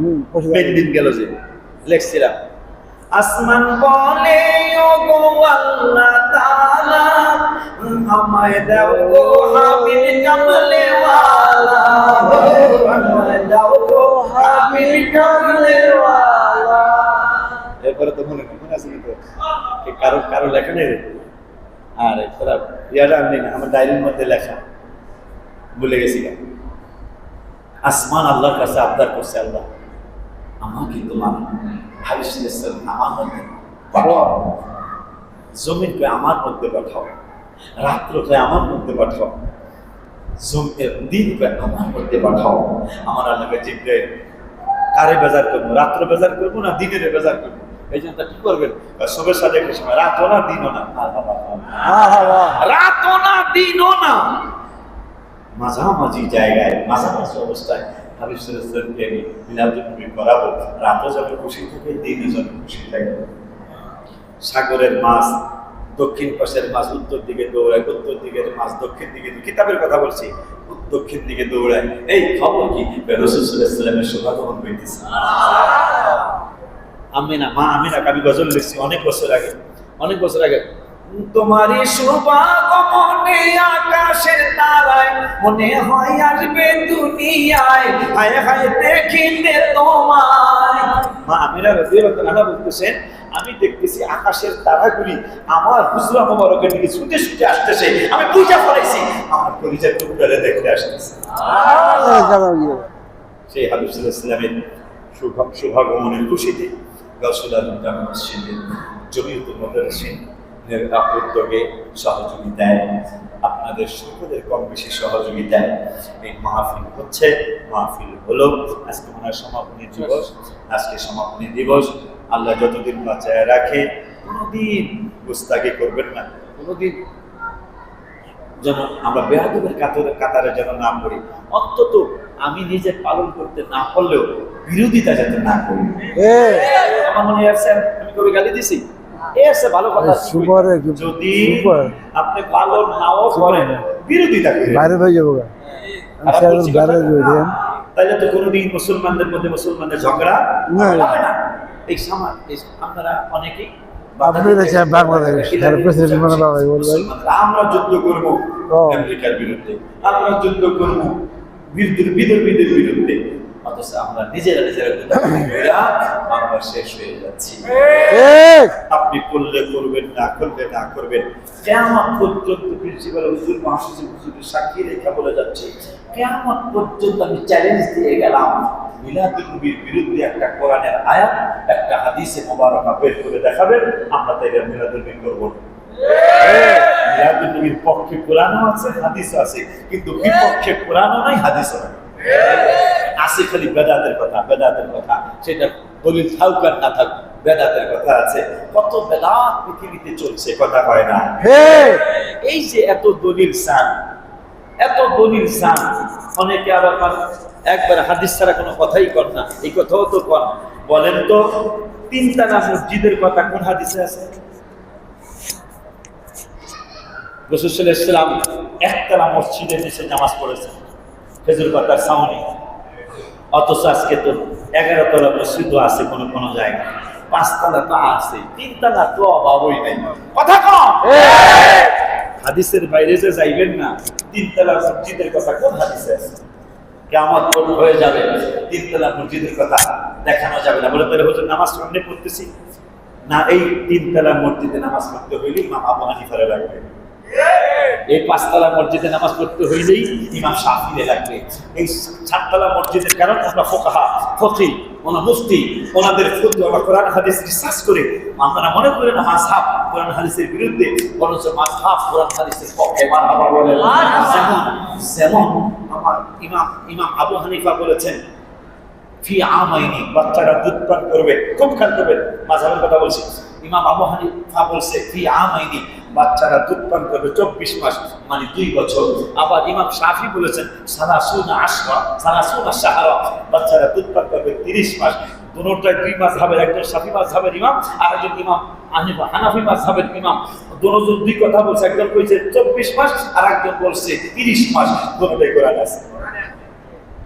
মেন দিন গেল যে লিখছিলাম, আসমান বলে ওগো আল্লাহ তাআলা আমায় দাও গো হাবিব কামলে ওয়ালা, আমায় দাও গো হাবিব কামলে ওয়ালা। এরপরে তো মনে আছে তো কারো লেখা নেই, আর তোরা ইয়াটা আনলি না, আমার ডায়েরির মধ্যে লেখা ভুলে গেছি। আসমান আল্লাহর কাছে আবদার করছে, আল্লাহ আমাকে তোমার হাবিব সাল্লাল্লাহু আলাইহি ওয়াসাল্লাম আমার মধ্যে পাঠাও, জমিনকে আমার মধ্যে পাঠাও, রাত্রকে আমার মধ্যে পাঠাও, দিনকে আমার মধ্যে পাঠাও। আমার আল্লাহকে জিজ্ঞেস কারে বেজার করবো, রাত্র বেজার করবো না দিনের বেজার করবো? এই জন্য কি করবেন, সবের সাথে একটা সময় রাতও না দিনও না, রাতও না দিনও না, মাঝামাঝি জায়গায় মাঝামাঝি অবস্থায় হাবিব সাল্লাল্লাহু আলাইহি ওয়াসাল্লামকে আমি মিলাদুন নবী করাবো। রাতও যাবে খুশি থাকে, দিনও যাবে খুশি থাকে। সাগরের মাছ দক্ষিণ পাশের মাছ উত্তর দিকে দৌড়ায়, উত্তর দিকের মাছ দক্ষিণ দিকে, কিতাবের কথা বলছি, দক্ষিণ দিকে দৌড়ায়। এই খবর কি, রাসূল সাল্লাল্লাহু আলাইহি ওয়াসাল্লামের শুভাগমন হইতেছে। আমিনা, মা আমিনা আমি গজল লিখছি অনেক বছর আগে। তোমারই শুভাগমনে আকাশের তারায় মনে হয় আসবে দুনিয়ায়, হায় হায় দেখিতে তোমায়। মা আমিনা রাদিয়াল্লাহু তাআলা বলতেছেন আমি দেখতেছি আকাশের তারাগুলি আমার হুজরা মোবারকের দিকে ছুটে ছুটে আসতেছে, আমি বুঝা পড়াইছি আমার পরিচয় টুকরে দেখতে আসতেছে। সেই হাবিব সাল্লাল্লাহু আলাইহি ওয়াসাল্লামের শুভাগমনের খুশিতে গাউসুল আজম জামে মসজিদের জমিয়তুল মুদাররিসিনের উদ্যোগে সহযোগিতায়, আপনাদের সকলের কম বেশি সহযোগিতায় এই মাহফিল হচ্ছে। মাহফিল হলো আজকে মনে হয় সমাপনী দিবস। আজকে সমাপনী দিবস, আল্লাহ যতদিন বাঁচায় রাখে কোনোদিন গুস্তাখি করবেন না, কোনোদিন যেন আমরা বেয়াদবের কাতারে যেন না পড়ি, অন্তত আমি নিজে পালন করতে না পারলেও বিরোধিতা যাতে না করি। আমার মনে আছে আমি কবি গালি দিছি, ভালো কথা, যদি আপনি পালন নাও করেন বিরোধিতা করেন বাইরে হয়ে যাবো, তাহলে তো কোনোদিন মুসলমানদের মধ্যে মুসলমানদের ঝগড়া হবে না। এই সমাজ আপনারা অনেকেই আমরা যুদ্ধ করবো আমেরিকার বিরুদ্ধে, আমরা যুদ্ধ করবো বিদ্রোহীদের বিরুদ্ধে, অথচ আমরা নিজেরা আমরা শেষ হয়ে যাচ্ছি। আপনি করলে করবেন, না করলে না করবেন, কিয়ামত পর্যন্ত প্রিন্সিপাল হুজুর মহাসচিব হুজুরের সাক্ষী রেখা বলে যাচ্ছে, কিয়ামত পর্যন্ত আমি চ্যালেঞ্জ দিয়ে গেলাম, মিলাদুন নবীর বিরুদ্ধে একটা কোরআনের আয়াত, একটা হাদিসে মোবারকা বের করে দেখাবেন, আমরা তাই মিলাদুন নবী করব না। মিলাদুন নবীর পক্ষে কোরআনও আছে, হাদিসও আছে, কিন্তু বিপক্ষে কোরআনও নাই, হাদিসও নাই, আছে খালি বেদাতের কথা, সেটা দলিল থাকুক আর না থাকুক। বেদাতের কথা আছে, কত বেদাত পৃথিবীতে চলছে, কথা কয় না। এই যে এত দলিল চান, এত দলিল চান, অনেকে আবার একবার হাদিস ছাড়া কোনো কথাই কর না, এই কথাও তো কর। বলেন তো তিনতলা মসজিদের কথা কোন হাদিসে আছে? রাসূল সাল্লাল্লাহু আলাইহি ওয়াসাল্লাম একতলা মসজিদের নিচে নামাজ পড়েছেন খেজুর পাতার ছাউনি। অথচ আজকে তো 11 তলা মসজিদও আছে কোন কোন জায়গায়, 5 তলা তো আছে, 3 তলা তো অভাবই নাই। কথা কম, হাদিসের বাইরে যে যাইবেন না। 3 তলা মসজিদের কথা কোন হাদিসে আছে? কিয়ামত হয়ে যাবে, 3 তলা মসজিদের কথা দেখানো যাবে না। বলে তাহলে হুজুর নামাজ সামনে পড়তেছি না, এই 3 তলা মসজিদে নামাজ পড়তে হইলে ইমাম আবু হানিফার লাগবে, এই 5 তলা মসজিদে নামাজ পড়তে হইলেই ইমাম শাফিঈর লাগবে, এই 7 তলা মসজিদের কারণ আমরা ফুকাহা, ফকিহ, মুফতি, ওনাদের ফতোয়া বা কোরআন হাদিস রিসার্চ করে আমরা মনে করি না মাযহাব কোরআন হাদিসের বিরুদ্ধে, বরঞ্চ মাযহাব কোরআন হাদিসের পক্ষে। মারহাবা বলেন। যেমন আমার ইমাম আবু হানিফা বলেছেন ফি আমাইনি, বাচ্চারা দুধ পান করবে, খুব খান করবে, মাযহাবের কথা বলছি। ইমাম আবু হানিফা বলছে ফি আমাইনি, বাচ্চারা দুধ পান করবে 24 মাস, মানে 2 বছর। আবার ইমাম শাফি বলেছেন সালাসুনা আশরা, সালাসুনা শাহরা, বাচ্চারা দুধ পান করবে 30 মাস। দুটোটাই 2 মাযহাবের, একজন শাফি মাযহাবের ইমাম আর একজন ইমাম হানাফি মাযহাবের ইমাম। দুজন দুই কথা বলছে, একজন কইছে 24 মাস আর একজন বলছে 30 মাস। দুটোটাই কোরআন আছে।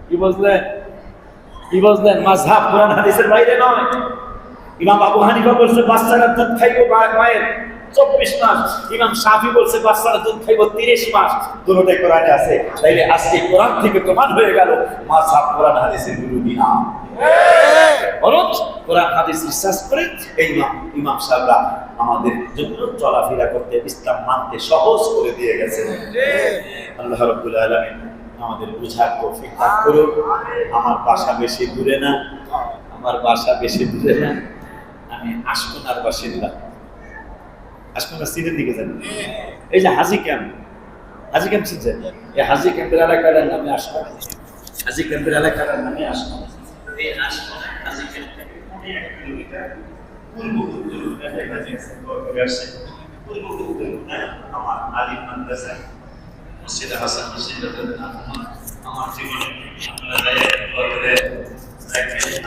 কি বুঝলেন? মাযহাব কোরআন হাদিসের বাইরে নয়। ইমাম আবু হানিফা বলছে বাচ্চারা দুধ খাইবো মায়ের 24 মাস, ইমাম শাফি বলছে বাচ্চারা দুধ খাইবো 30 মাস। দুটোটাই কোরআনে আছে। তাইলে আজকে কোরআন থেকে প্রমাণ হয়ে গেল মাযহাব কোরআন হাদিসের বিরোধী না, বরং কোরআন হাদিস রিসার্চ করে এই ইমাম সাহেবরা আমাদের জন্য চলাফেরা করতে, ইসলাম মানতে সহজ করে দিয়ে গেছে। আল্লাহ রাব্বুল আলামিন আমাদের বুঝার তৌফিক দান করুন। আমার বাসা বেশি দূরে না, আমি আশকোনার বাসিন্দা। আশকোনা সিলের দিকে যান, এই যে হাজি ক্যাম্প চিনছেন? এই হাজি ক্যাম্পের এলাকার নামে আশকোনা, হাজি ক্যাম্পের এলাকার নামে আশকোনা। এই আশকোনা হাজি ক্যাম্পে 1 কিলোমিটার পূর্ব আমার আলিম মাদ্রাসা মসজিদ হাসান মসজিদ আমার জীবনে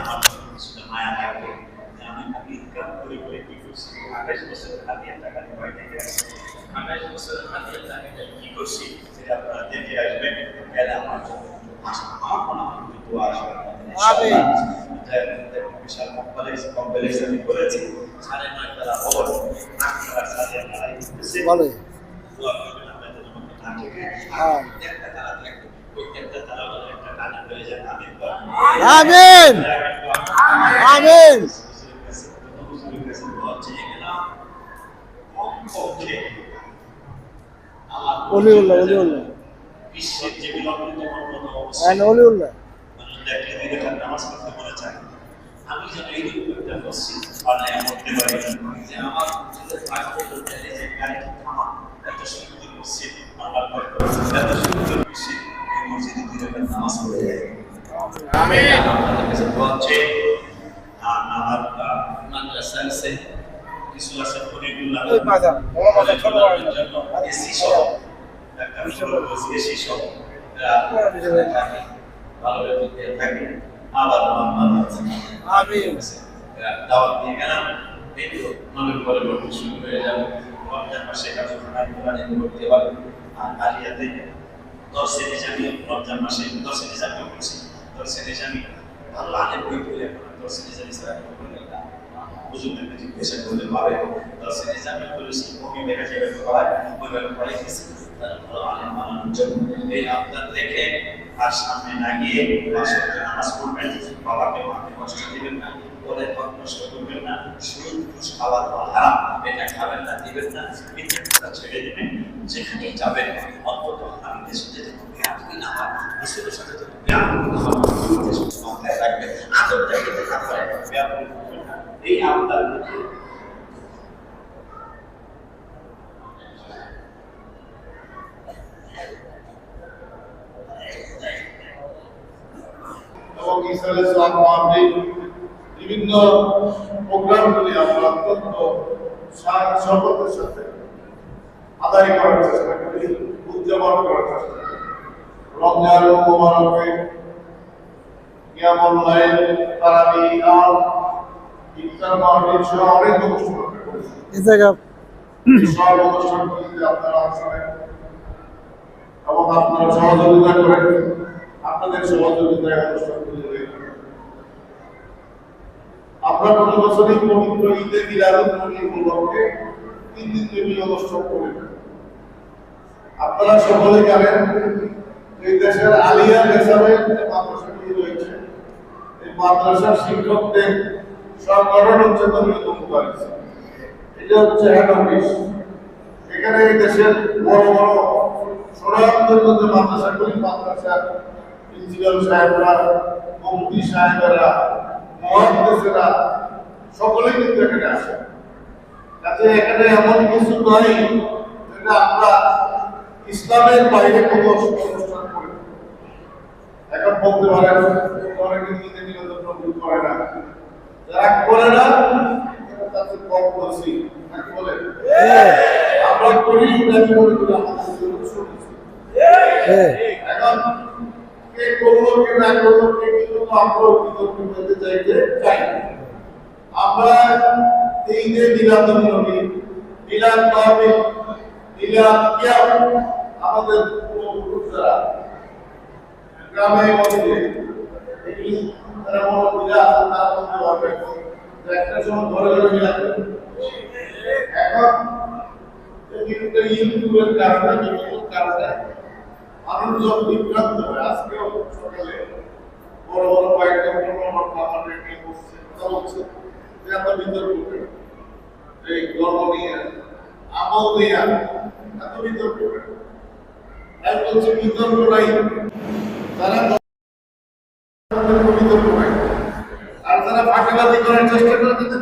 আমার মায়া থাকে। আমি ইনকাম করে কি করছি, 28 বছর হাতিয়ে টাকা নিয়ে 28 বছর হাতিয়ে টাকা কি করছি সেটা আপনারা দেখে আসবেন। তাহলে আমার জন্য মনে হয় দোয়া আসবে। বিশাল কমপ্লেক্স আমি করেছি, 9:30 তলা ভবন, 8 তলা সাথে আমরা দোয়া করবেন আপনাদের জন্য। একটা তালা থাকবে, ওই একটা তালা একটা কানা হয়ে যায়। আমিন আমিন। অলিউল্লাহ বিশ্বের যে নামাজ পড়তে মনে চায়, আমি যেন এইরকম একটা মসজিদ বানায় করতে পারি যে আমার এত সুন্দর মসজিদ, আমার এত সুন্দর মসজিদ, এই মসজিদে 2 রাকাত নামাজ পড়ে যায়। আপনাদের কাছে দোয়া আছে। আমার মাদ্রাসা আছে, কিছু আছে ফরিদুল্লাহ এসি সহ, একটা এসি সহ ভালোভাবে থাকে। আবার দাওয়াত দিয়ে গেলাম, নভেম্বরে ভর্তি শুরু হয়ে যাবে। রমজান মাসে ভর্তি হবে। আর আলিয়াতে 10 নিজামি রমজান মাসে 10 নিজামি করছি, 10 নিজামি ভালো আলেম বই পড়ে 10 নিজামি ছাড়া হুজুরদের কাছে পেশা করতে পারে। 10 নিজামি করেছি, কবি দেখা যাবে পড়ায়, ওইভাবে পড়াই গেছি। তারা ভালো আলেম বানানোর জন্য এই আপনার দেখে আর সামনে না গিয়ে বাসাতে নামাজ পড়বেন, বাবাকে মাকে কষ্ট দিবেন না, ওদের কষ্ট করবেন না, সুদ ঘুষ খাওয়ার হারাম, এটা খাবেন না, দিবেন না, মিথ্যা ছেড়ে দিবেন। যেখানেই যাবেন অন্তত আমি দেশে যেতে আপনি না হয় দেশের সাথে মাথায় রাখবেন, আদরটা খেতে থাকবে, এই আপনার এবং ইসরায়েলের সাহায্যে বিভিন্ন প্রোগ্রামগুলি আমরা অত্যন্ত সর্বতের সাথে আদায় করার চেষ্টা করি, উদযাপন করার চেষ্টা করি। রমজান মোবারকে কিয়ামুল লাইল, তারাবি, আর ইফতার মাহফিল সহ অনেক অনুষ্ঠান আমরা করেছি। এই জায়গা এই সব অনুষ্ঠানগুলিতে আপনারা অংশ নেন এবং আপনারা সহযোগিতা করেন। আপনাদের সহযোগিতায় অনুষ্ঠানগুলি হয়ে থাকে। আমরা প্রতি বছরই পবিত্র ঈদে মিলাদুন নবী উপলক্ষে 3 দিন ব্যাপী অনুষ্ঠান করি। আপনারা সকলে জানেন এই দেশের আলিয়া নেসাবের যে মাদ্রাসাটি রয়েছে, এই মাদ্রাসার শিক্ষকদের সংগঠন হচ্ছে দলীয় মুখপাত্র। এটা হচ্ছে হেড অফিস। এখানে এই দেশের বড় বড় সুনামধন্য যে মাদ্রাসাগুলি, মাদ্রাসার প্রিন্সিপাল সাহেবরা, মুফতি সাহেবেরা, মুহাদ্দিসেরা সকলেই কিন্তু এখানে আসে। কাজে এখানে এমন কিছু নয় যেটা আমরা ইসলামের বাইরে কোনো অনুষ্ঠান করি। এখন বলতে পারেন অনেকে নিজে নিবেদন কবুল করে না, যারা করে না তাদের কম করছি নাকি বলে আমরা করি নাকি মনে করি আমাদের জন্য শুনেছি। এখন কে করলো কে না করলো কে কিন্তু আমরা বিতর্ক করতে চাইতে চাই। আমরা এই যে মিলাদুন নবী, মিলাদ মাহফিল, মিলাদ কিয়াম আমাদের পূর্বপুরুষরা গ্রামে গঞ্জে এগুলি তারা বড় পূজা আছে, তার মধ্যে হবে একটা সময় ঘরে ঘরে মিলাদ করে। এখন কিন্তু ইউটিউবের কারণে বিভিন্ন কারণে মানুষজন বিভ্রান্ত হয়। আজকেও সকালে বড় বড় কয়েকটা আমাদের নিয়ে বসছে, কথা বলছে যে আমরা বিতর্ক করি এই গর্ব নিয়ে, আমল নিয়ে এত বিতর্ক করি। আমি বলছি বিতর্ক নাই, তারা বিতর্ক নাই, আর যারা ফাঁকিবাজি করার চেষ্টা করে তাদের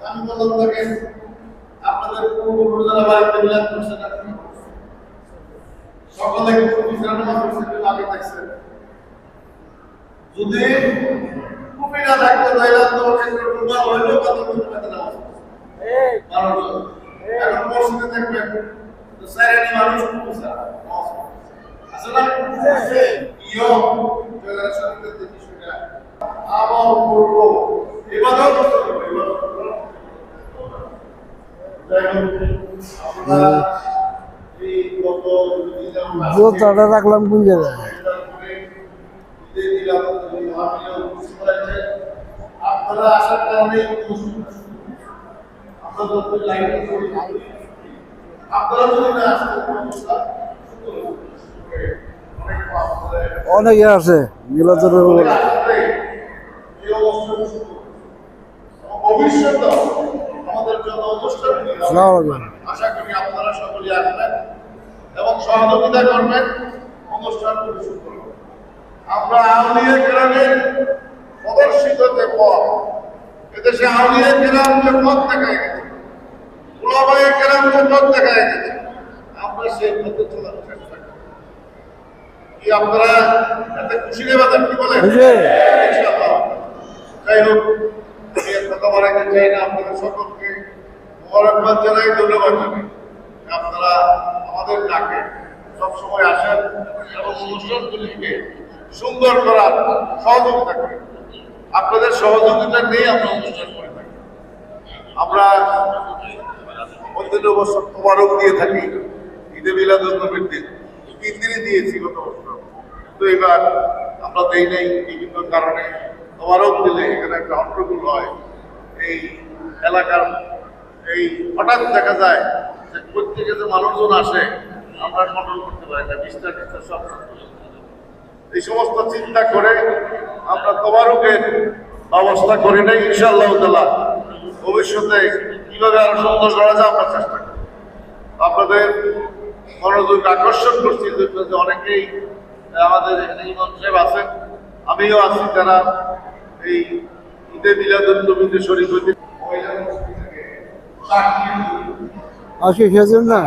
আমি বললাম তাকে আপনাদের পূর্বপুরুষরা বাড়িতে মিলাদ করছে না, সকলে কিন্তু বিচার নামাজ করছে, আগে দেখছে। যদি কুপিনা থাকতো তাহলে তোমাকে দুর্বল হইলেও কত কিন্তু পেতে নামাজ এখন মসজিদে দেখবেন সাইরানি মানুষ কুপিসা আসলে ইয়ো জেনারেশনের যে বিষয়টা আবার করব ইবাদত করব, ইবাদত করব। যাই হোক আমরা এই গত জোতাটা রাখলাম কোন জায়গায়? আপনারা আসার কারণে আপনারা যদি না আসতেন অনেকে আছে মিলাদুর ভবিষ্যৎ আমাদের জন্য অনুষ্ঠান আসসালামু আশা করি আপনারা সকলে আসবেন এবং সহযোগিতা করবেন, অনুষ্ঠান শুরু করবেন। আমরা আউলিয়া কেরামের প্রদর্শিত যে পথ, এদেশে আউলিয়া কেরাম যে পথ দেখায় গেছে, উলামায়ে কেরাম যে পথ দেখায় গেছে, আমরা সেই পথে চলার চেষ্টা করি। কি আপনারা এতে খুশি নেবেন কি বলেন? ইনশাআল্লাহ। যাই হোক, আমি কথা বলাতে চাই না, আপনাদের সকলকে মোবারকবাদ জানাই, ধন্যবাদ জানাই। আপনারা আমাদের ডাকে সবসময় আসেন এবং অনুষ্ঠানগুলিকে সুন্দর করার সহযোগিতা করেন। আপনাদের সহযোগিতা নিয়ে আমরা অনুষ্ঠান করে থাকি। আমরা প্রত্যেক বছর তোবারক দিয়ে থাকি, ঈদে মিলাদুন নবীর দিন 3 দিনই দিয়েছি গত বছর, তো এবার আমরা দেই নাই বিভিন্ন কারণে। তোবারক দিলে এখানে একটা হট্টগোল হয় এই এলাকার, এই হঠাৎ দেখা যায় যে প্রত্যেকে যে মানুষজন আসে আমরা কন্ট্রোল করতে পারি না, বিস্তার সব এই সমস্ত চিন্তা করে আমরা তোবারকের ব্যবস্থা করি নাই। ইনশাআল্লাহ তাআলা ভবিষ্যতে কিভাবে আরো সুন্দর করা যায় আমরা চেষ্টা করি। আপনাদের মনোযোগ আকর্ষণ করছি যে অনেকেই আমাদের এখানে ইমাম সাহেব আছেন, আমিও আছি, যারা এই ঈদে মিলাদুন নবীতে শরীক হইতে আজকে খেয়েছেন না?